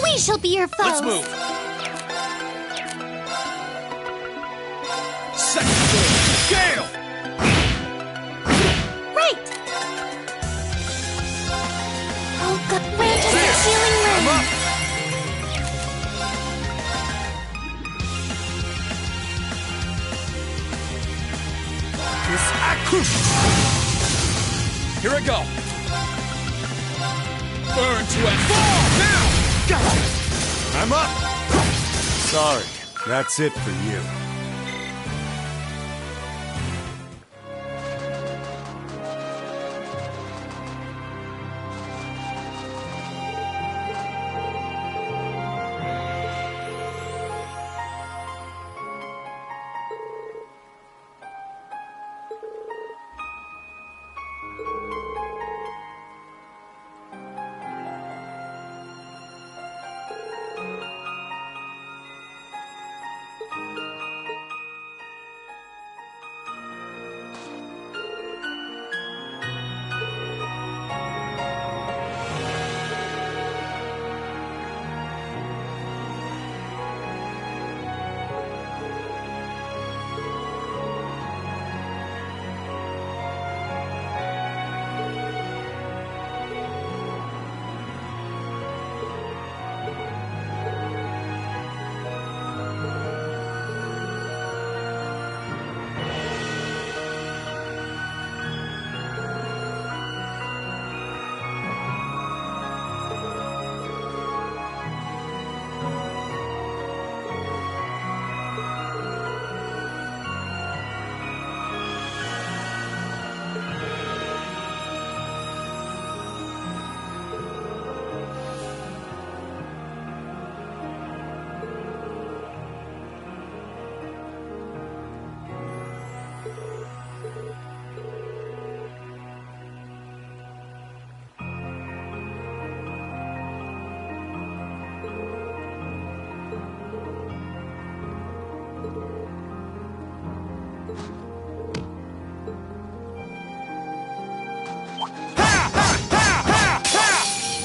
We shall be your foes. Let's move! Second phase! Gale! Right! Oh, God, where does the ceiling I'm land? up! Arcus, activate! Here I go! Burn to a fall! Now! I'm up! Sorry, that's it for you.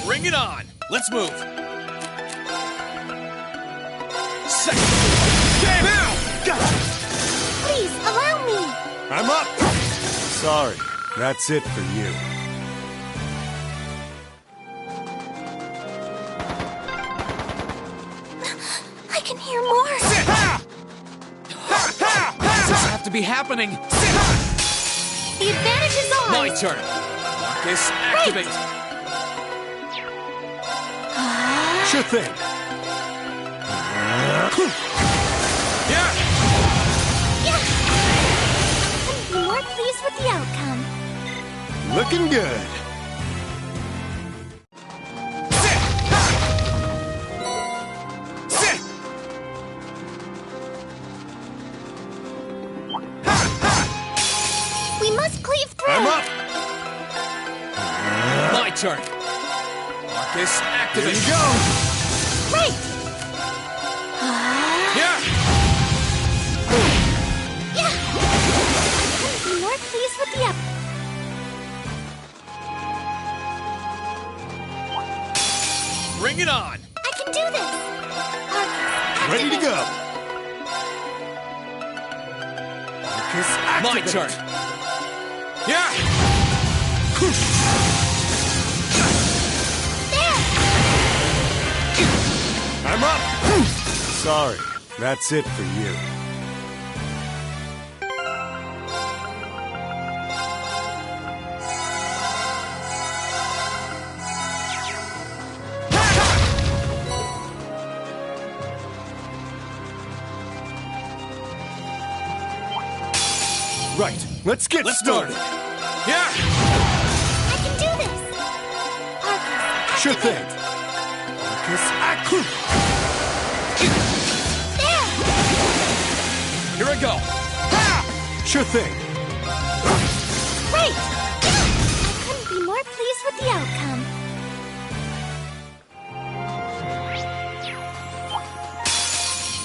Bring it on! Let's move! Second! Game out! Please, allow me! I'm up! Sorry, that's it for you. I can hear hear more. Does this have to be happening? The advantage is ours. My turn. Marcus, activate. Sure thing. Yeah. Couldn't be more pleased with the outcome. Looking good. We must cleave through. I'm up. My turn. Marcus, Here activate. you go. Right. Yeah. Couldn't be more pleased with the outcome. Bring it on. I can do this. Arcus, Ready to activate. go. Marcus, My activate. turn. Yeah. There. I'm up. Sorry, that's it for you. Right, let's get started. Yeah. I can do this. Arcus, Sure activate. thing. Marcus, activate. There. Here I go. Sure thing. Great. I couldn't be more pleased with the outcome.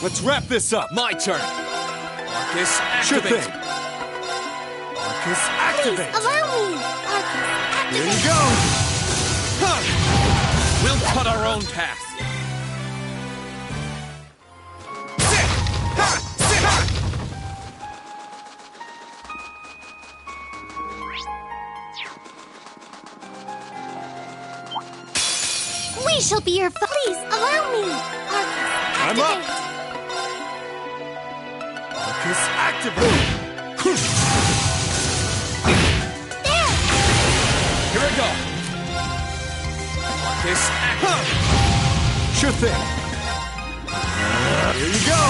Let's wrap this up. My turn. Marcus, Sure activate. thing. Marcus, Please, activate. allow me. Arcus, Here activate. you go. Huh. We'll cut our own path. We shall be your please, allow me. Arcus, I'm up. activate. Marcus, activate. There. Here I go. Marcus, activate. Sure thing. Here you go.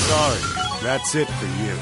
Sorry, that's it for you.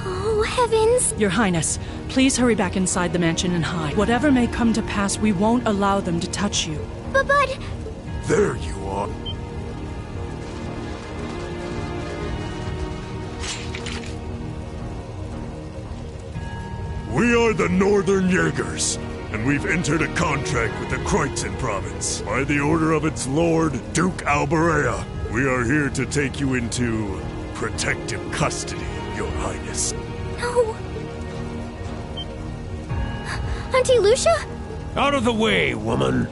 Oh, heavens. Your Highness, please hurry back inside the mansion and hide. Whatever may come to pass, we won't allow them to touch you. But... There you are. We are the Northern Jaegers, and we've entered a contract with the Kreutzen province. By the order of its lord, Duke Alberea, we are here to take you into protective custody, Your Highness. No. Auntie Lucia? Out of the way, woman!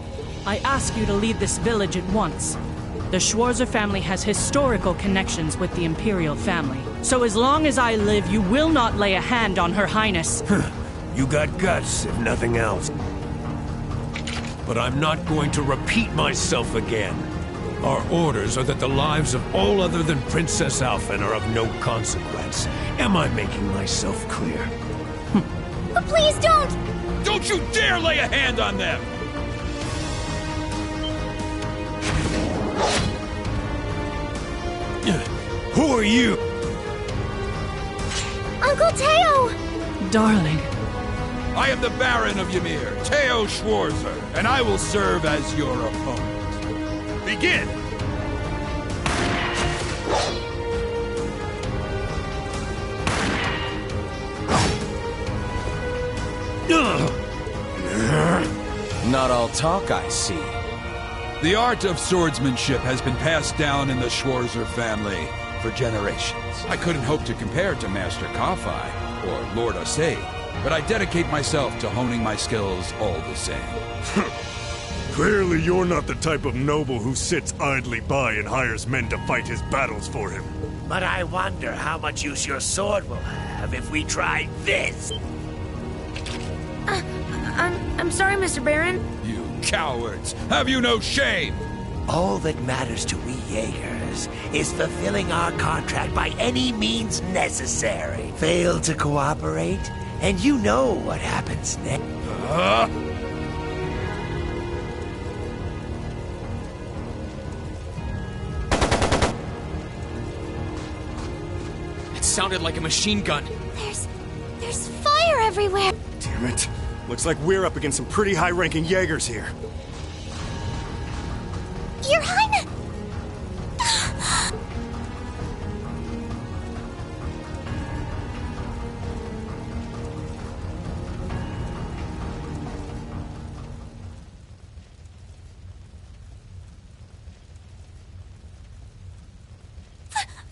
I ask you to leave this village at once. The Schwarzer family has historical connections with the Imperial family. So as long as I live, you will not lay a hand on Her Highness. You got guts, if nothing else. But I'm not going to repeat myself again. Our orders are that the lives of all other than Princess Alphen are of no consequence. Am I making myself clear? But please don't! Don't you dare lay a hand on them! Who are you? Uncle Teo! Darling, I am the Baron of Ymir, Teo Schwarzer, and I will serve as your opponent. Begin! Not all talk, I see. The art of swordsmanship has been passed down in the Schwarzer family for generations. I couldn't hope to compare to Master Kafai or Lord Osei, but I dedicate myself to honing my skills all the same. Clearly you're not the type of noble who sits idly by and hires men to fight his battles for him. But I wonder how much use your sword will have if we try this. I'm sorry, Mr. Baron. You cowards! Have you no shame? All that matters to we Jaegers is fulfilling our contract by any means necessary. Fail to cooperate, and you know what happens next. It sounded like a machine gun. There's fire everywhere. Damn it. Looks like we're up against some pretty high-ranking Jaegers here. Your Highness!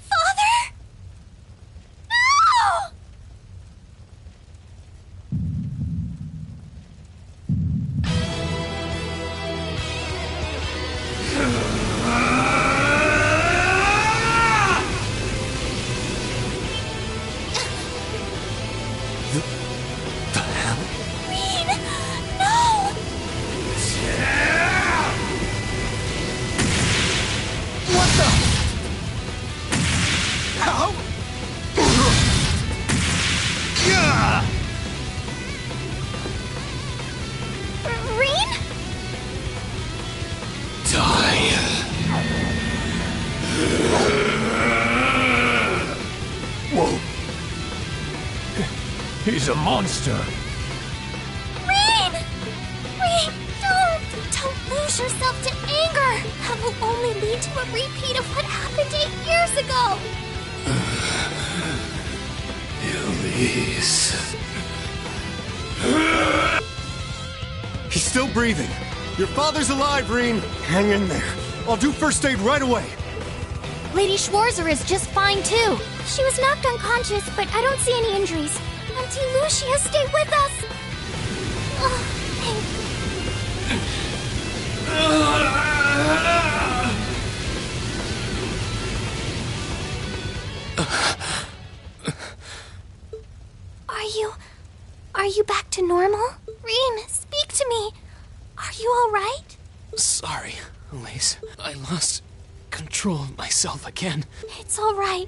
Father? No! Rean! No! What the? How? Rean? Whoa. He's a monster. Rean! Rean, don't lose yourself to anger. That will only lead to a repeat of what happened 8 years ago. Elise. He's still breathing. Your father's alive, Rean. Hang in there. I'll do first aid right away. Lady Schwarzer is just fine, too. She was knocked unconscious, but I don't see any injuries. Auntie Lucia, stay with us. Oh, Are you back to normal? Rean, speak to me. Are you all right? Sorry, Elise. I lost control of myself again. It's all right.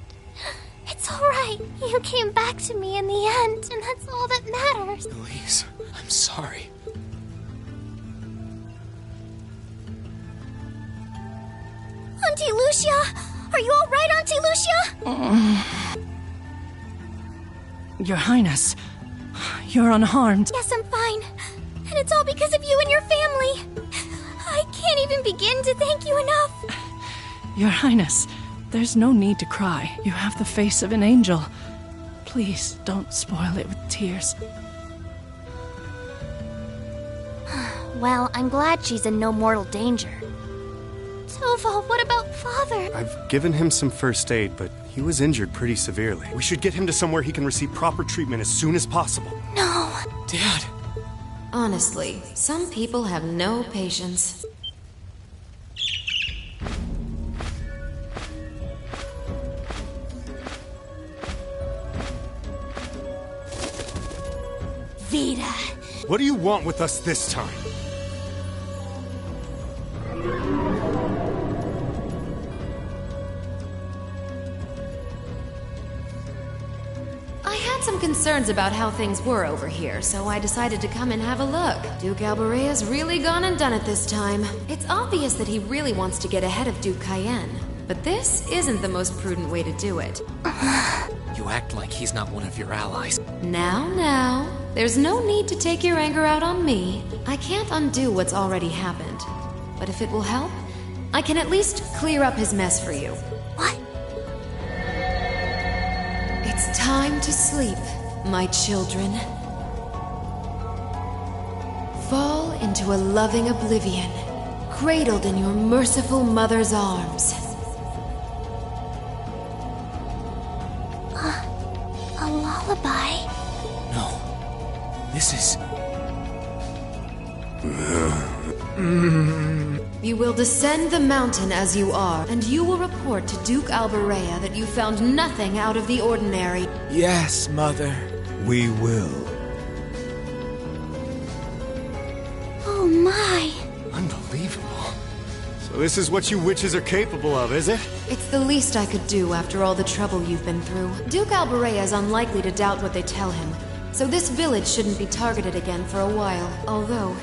It's all right. You came back to me in the end, and that's all that matters. Elise, I'm sorry. Auntie Lucia! Are you all right, Auntie Lucia? Your Highness, you're unharmed. Yes, I'm fine. And it's all because of you and your family. I can't even begin to thank you enough. Your Highness, there's no need to cry. You have the face of an angel. Please don't spoil it with tears. Well, I'm glad she's in no mortal danger. Toval, what about Father? I've given him some first aid, but he was injured pretty severely. We should get him to somewhere he can receive proper treatment as soon as possible. No. Dad. Honestly, some people have no patience. Vita. What do you want with us this time? I had some concerns about how things were over here, so I decided to come and have a look. Duke Alborea's really gone and done it this time. It's obvious that he really wants to get ahead of Duke Cayenne, but this isn't the most prudent way to do it. You act like he's not one of your allies. Now, there's no need to take your anger out on me. I can't undo what's already happened. But if it will help, I can at least clear up his mess for you. What? It's time to sleep, my children. fall into a loving oblivion, cradled in your merciful mother's arms. A lullaby? No. This is... You will descend the mountain as you are, and you will report to Duke Alberea that you found nothing out of the ordinary. Yes, Mother. We will. Oh my. Unbelievable. So this is what you witches are capable of, is it? It's the least I could do after all the trouble you've been through. Duke Alberea is unlikely to doubt what they tell him, so this village shouldn't be targeted again for a while. Although,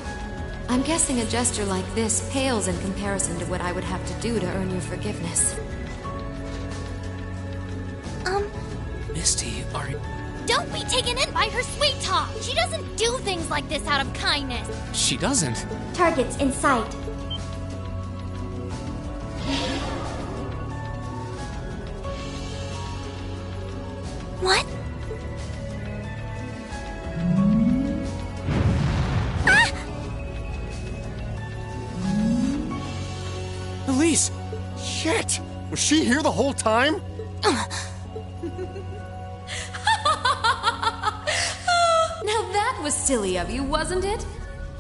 I'm guessing a gesture like this pales in comparison to what I would have to do to earn your forgiveness. Misty, are you... Don't be taken in by her sweet talk! She doesn't do things like this out of kindness! She doesn't. Targets in sight. What? Elise! Shit! Was she here the whole time? Now that was silly of you, wasn't it?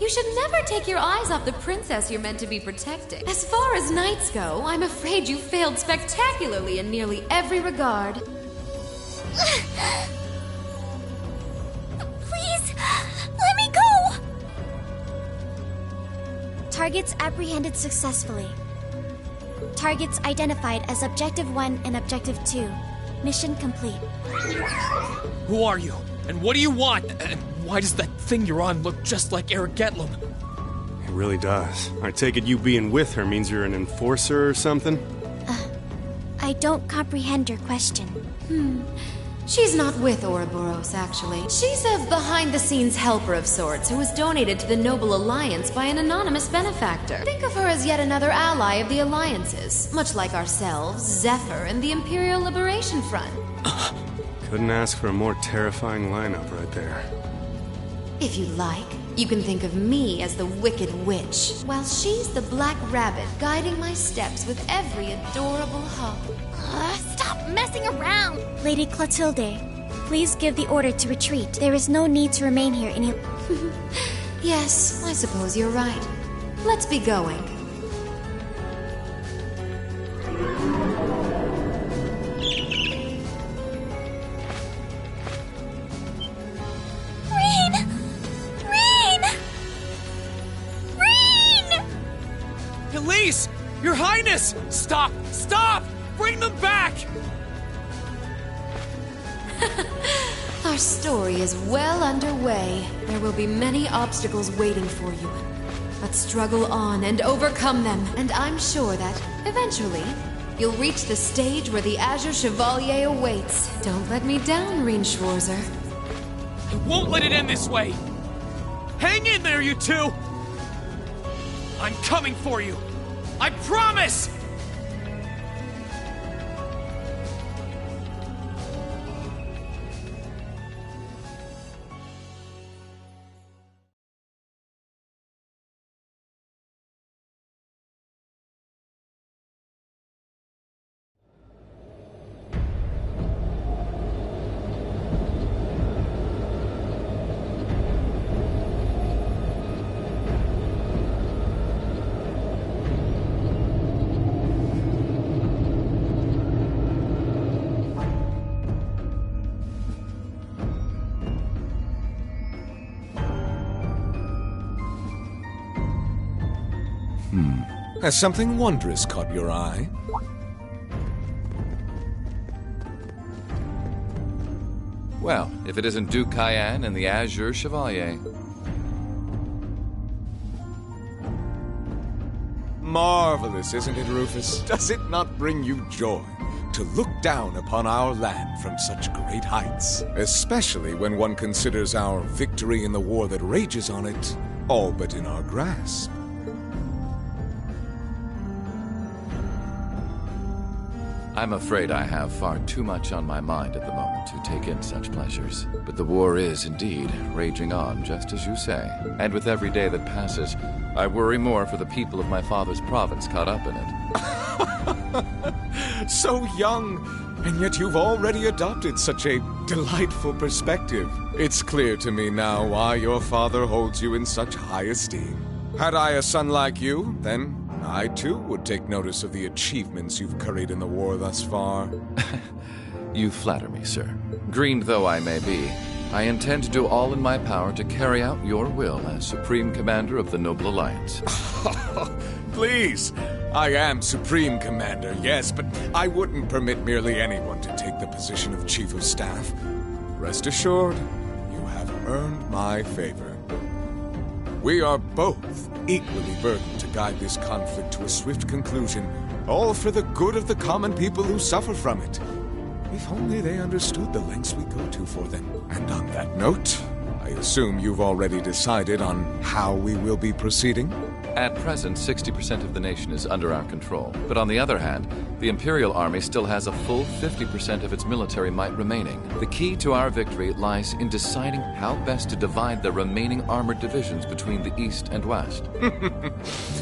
You should never take your eyes off the princess you're meant to be protecting. As far as knights go, I'm afraid you failed spectacularly in nearly every regard. Please, let me go! Targets apprehended successfully. Targets identified as Objective 1 and Objective 2. Mission complete. Who are you? And what do you want? And why does that thing you're on look just like Eric Getlum? It really does. I take it you being with her means you're an enforcer or something? I don't comprehend your question. She's not with Ouroboros, actually. She's a behind-the-scenes helper of sorts who was donated to the Noble Alliance by an anonymous benefactor. Think of her as yet another ally of the Alliances, much like ourselves, Zephyr, and the Imperial Liberation Front. Couldn't ask for a more terrifying lineup right there. If you like, you can think of me as the Wicked Witch, while she's the Black Rabbit guiding my steps with every adorable hop. Stop messing around! Lady Clotilde, please give the order to retreat. There is no need to remain here any... Yes, I suppose you're right. Let's be going. Elise! Your Highness! Stop! Stop! Bring them back! Our story is well underway. There will be many obstacles waiting for you. But struggle on and overcome them, and I'm sure that, eventually, you'll reach the stage where the Azure Chevalier awaits. Don't let me down, Rean Schwarzer. I won't let it end this way! Hang in there, you two! I'm coming for you! I promise! Has something wondrous caught your eye? Well, if it isn't Duke Cayenne and the Azure Chevalier. Marvelous, isn't it, Rufus? Does it not bring you joy to look down upon our land from such great heights? Especially when one considers our victory in the war that rages on it, all but in our grasp. I'm afraid I have far too much on my mind at the moment to take in such pleasures. But the war is indeed raging on, just as you say. And with every day that passes, I worry more for the people of my father's province caught up in it. So young, and yet you've already adopted such a delightful perspective. It's clear to me now why your father holds you in such high esteem. Had I a son like you, then I too would take notice of the achievements you've curried in the war thus far. You flatter me, sir. Green though I may be, I intend to do all in my power to carry out your will as Supreme Commander of the Noble Alliance. Please! I am Supreme Commander, yes, but I wouldn't permit merely anyone to take the position of Chief of Staff. Rest assured, you have earned my favor. We are both equally burdened to guide this conflict to a swift conclusion, all for the good of the common people who suffer from it. If only they understood the lengths we go to for them. And on that note, I assume you've already decided on how we will be proceeding? At present, 60% of the nation is under our control. But on the other hand, the Imperial Army still has a full 50% of its military might remaining. The key to our victory lies in deciding how best to divide the remaining armored divisions between the East and West.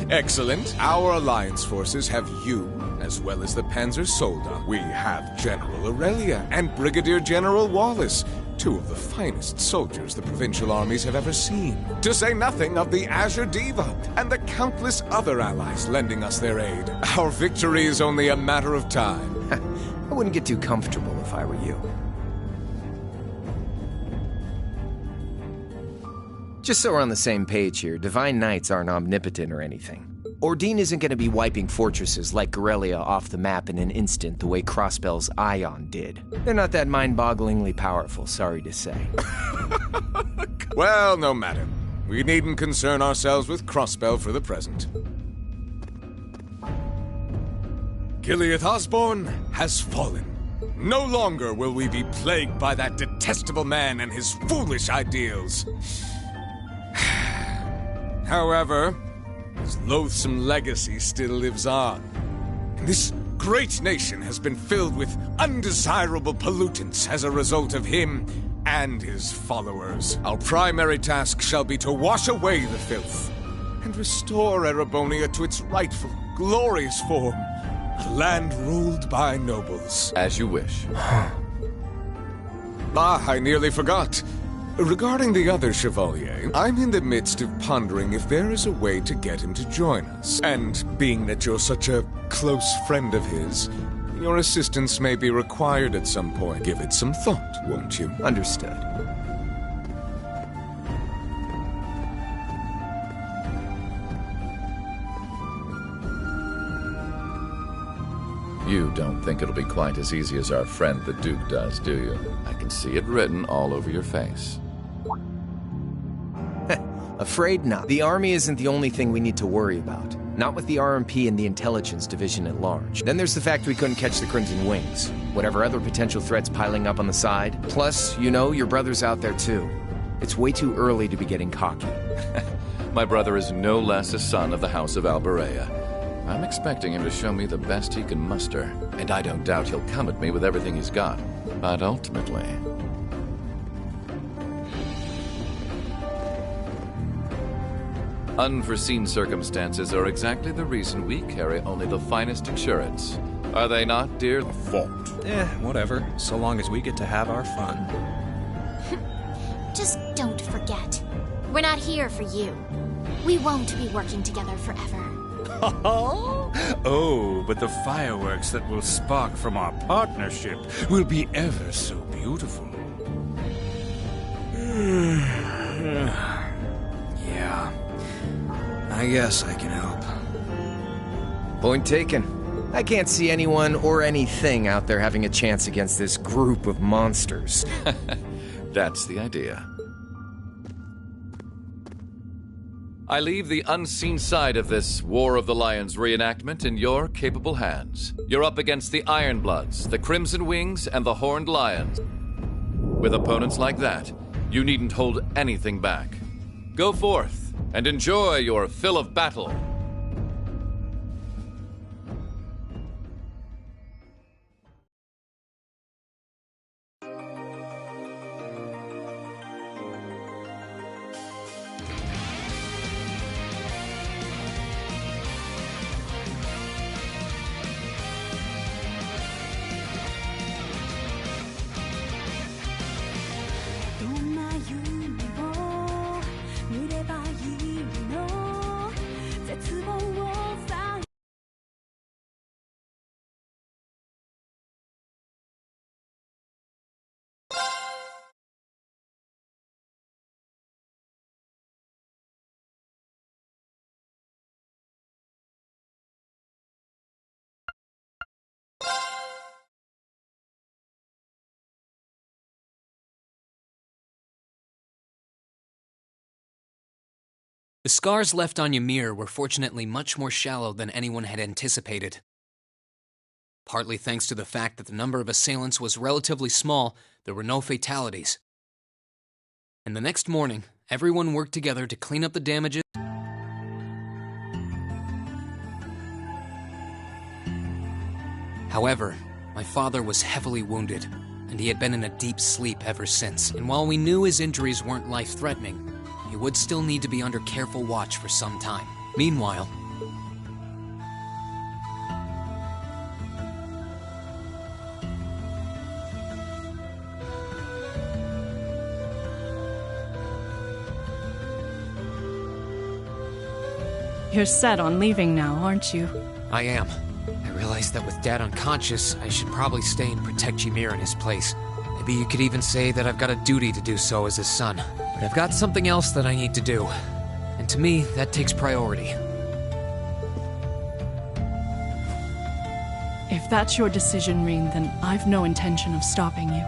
Excellent. Our alliance forces have you, as well as the Panzer Soldat. We have General Aurelia and Brigadier General Wallace, two of the finest soldiers the provincial armies have ever seen. To say nothing of the Azure Diva and the countless other allies lending us their aid. Our victory is only a matter of time. I wouldn't get too comfortable if I were you. Just so we're on the same page here, Divine Knights aren't omnipotent or anything. Ordine isn't going to be wiping fortresses like Corellia off the map in an instant the way Crossbell's Ion did. They're not that mind-bogglingly powerful, sorry to say. Well, no matter. We needn't concern ourselves with Crossbell for the present. Gileath Osborne has fallen. No longer will we be plagued by that detestable man and his foolish ideals. However, his loathsome legacy still lives on. And this great nation has been filled with undesirable pollutants as a result of him and his followers. Our primary task shall be to wash away the filth and restore Erebonia to its rightful, glorious form. A land ruled by nobles. As you wish. I nearly forgot. Regarding the other Chevalier, I'm in the midst of pondering if there is a way to get him to join us. And being that you're such a close friend of his, your assistance may be required at some point. Give it some thought, won't you? Understood. You don't think it'll be quite as easy as our friend the Duke does, do you? I can see it written all over your face. Afraid not. The army isn't the only thing we need to worry about. Not with the RMP and the intelligence division at large. Then there's the fact we couldn't catch the Crimson Wings. Whatever other potential threats piling up on the side. Plus, you know, your brother's out there too. It's way too early to be getting cocky. My brother is no less a son of the House of Alberea. I'm expecting him to show me the best he can muster. And I don't doubt he'll come at me with everything he's got. But ultimately... unforeseen circumstances are exactly the reason we carry only the finest insurance. Are they not, dear? Fault. Whatever, so long as we get to have our fun. Just don't forget. We're not here for you. We won't be working together forever. Oh, but the fireworks that will spark from our partnership will be ever so beautiful. Yeah. I guess I can help. Point taken. I can't see anyone or anything out there having a chance against this group of monsters. That's the idea. I leave the unseen side of this War of the Lions reenactment in your capable hands. You're up against the Ironbloods, the Crimson Wings, and the Horned Lions. With opponents like that, you needn't hold anything back. Go forth and enjoy your fill of battle. The scars left on Ymir were fortunately much more shallow than anyone had anticipated. Partly thanks to the fact that the number of assailants was relatively small, there were no fatalities. And the next morning, everyone worked together to clean up the damages. However, my father was heavily wounded, and he had been in a deep sleep ever since. And while we knew his injuries weren't life-threatening, he would still need to be under careful watch for some time. Meanwhile, You're set on leaving now, aren't you? I am. I realized that with Dad unconscious, I should probably stay and protect Ymir in his place. Maybe you could even say that I've got a duty to do so as his son. But I've got something else that I need to do. And to me, that takes priority. If that's your decision, Rean, then I've no intention of stopping you.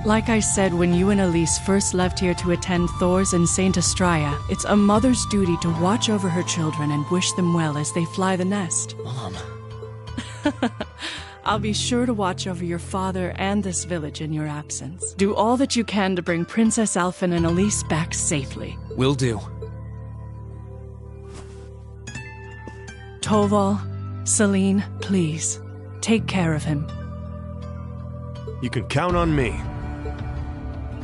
Like I said when you and Elise first left here to attend Thor's and Saint Astraea, it's a mother's duty to watch over her children and wish them well as they fly the nest. Mom. I'll be sure to watch over your father and this village in your absence. Do all that you can to bring Princess Alphen and Elise back safely. Will do. Toval, Celine, please, take care of him. You can count on me.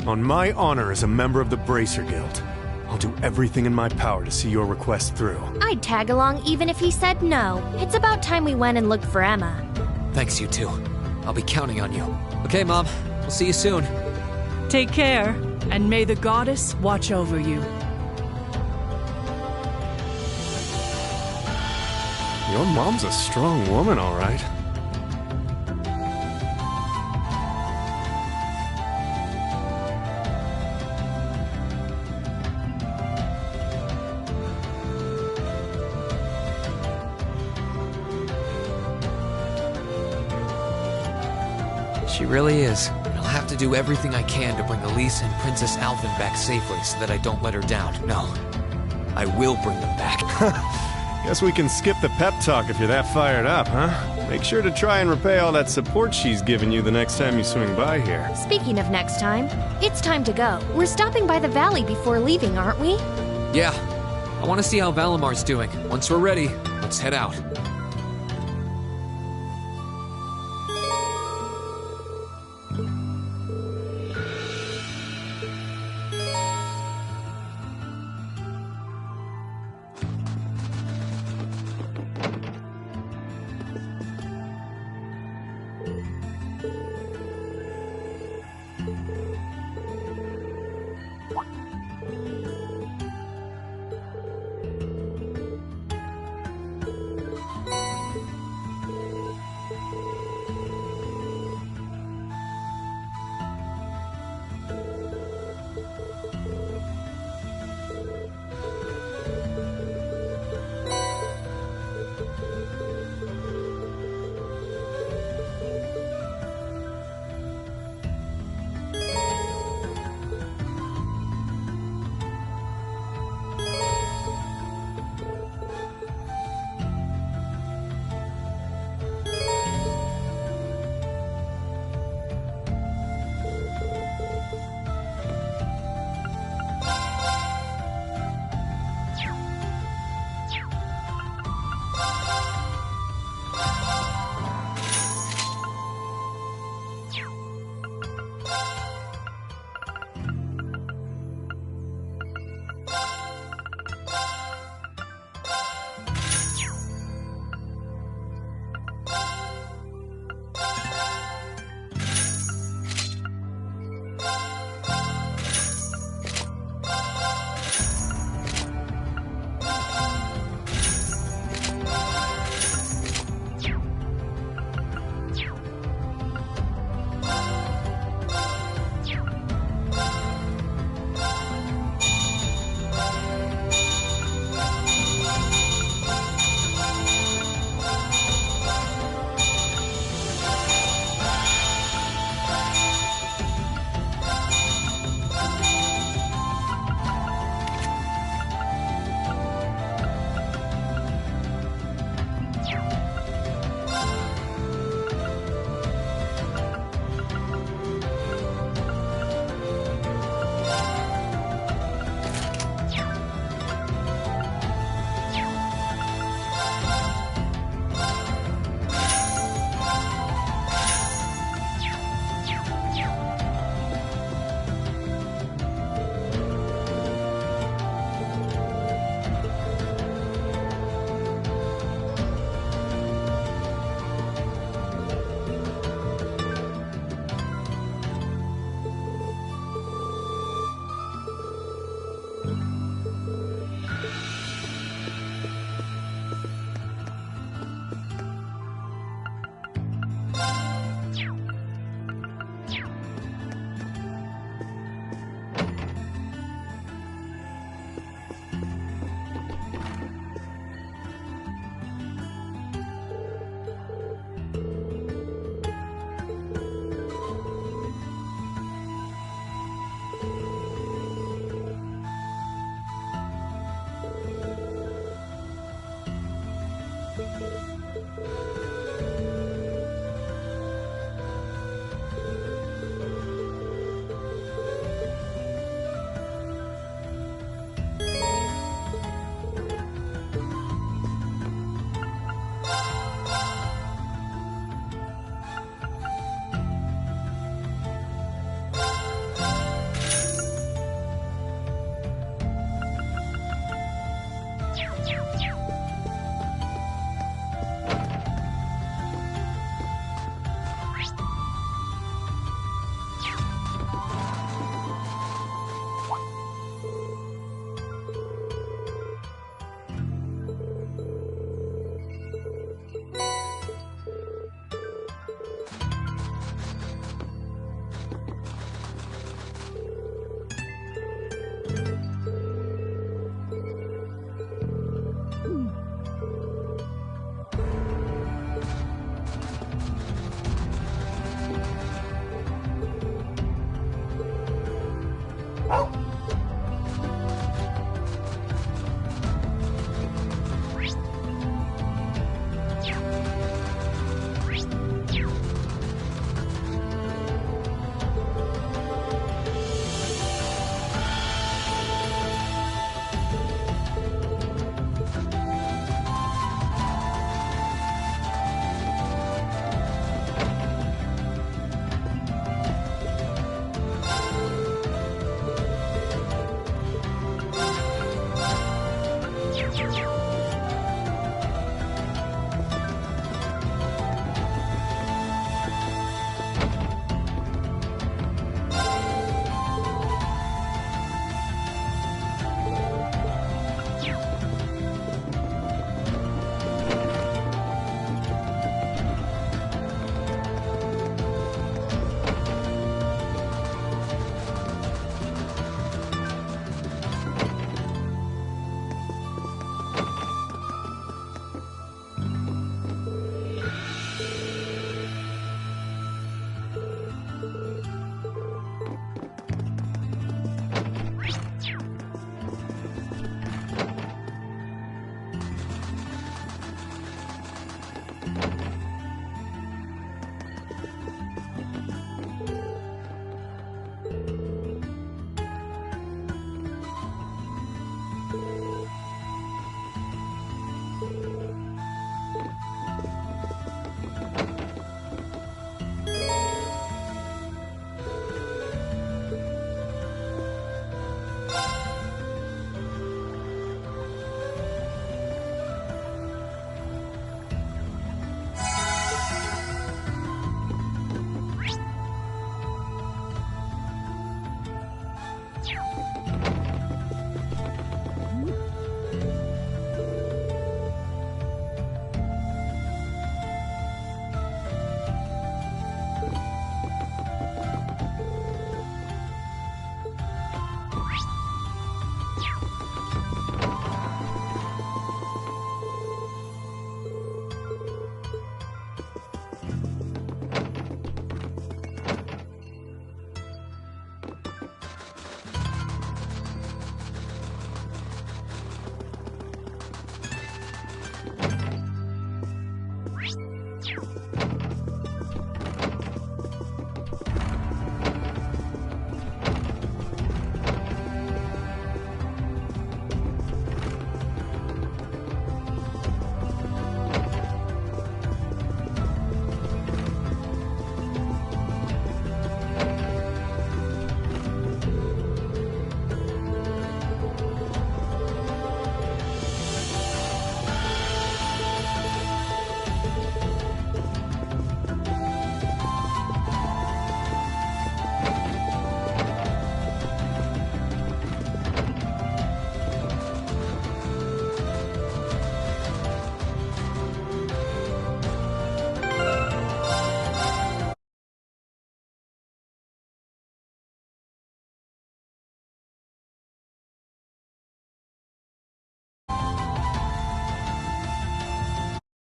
On my honor as a member of the Bracer Guild, I'll do everything in my power to see your request through. I'd tag along even if he said no. It's about time we went and looked for Emma. Thanks, you two. I'll be counting on you. Okay, Mom. We'll see you soon. Take care, and may the goddess watch over you. Your mom's a strong woman, all right. She really is. And I'll have to do everything I can to bring Elise and Princess Alphen back safely so that I don't let her down. No, I will bring them back. Guess we can skip the pep talk if you're that fired up, huh? Make sure to try and repay all that support she's given you the next time you swing by here. Speaking of next time, it's time to go. We're stopping by the valley before leaving, aren't we? Yeah. I want to see how Valamar's doing. Once we're ready, let's head out.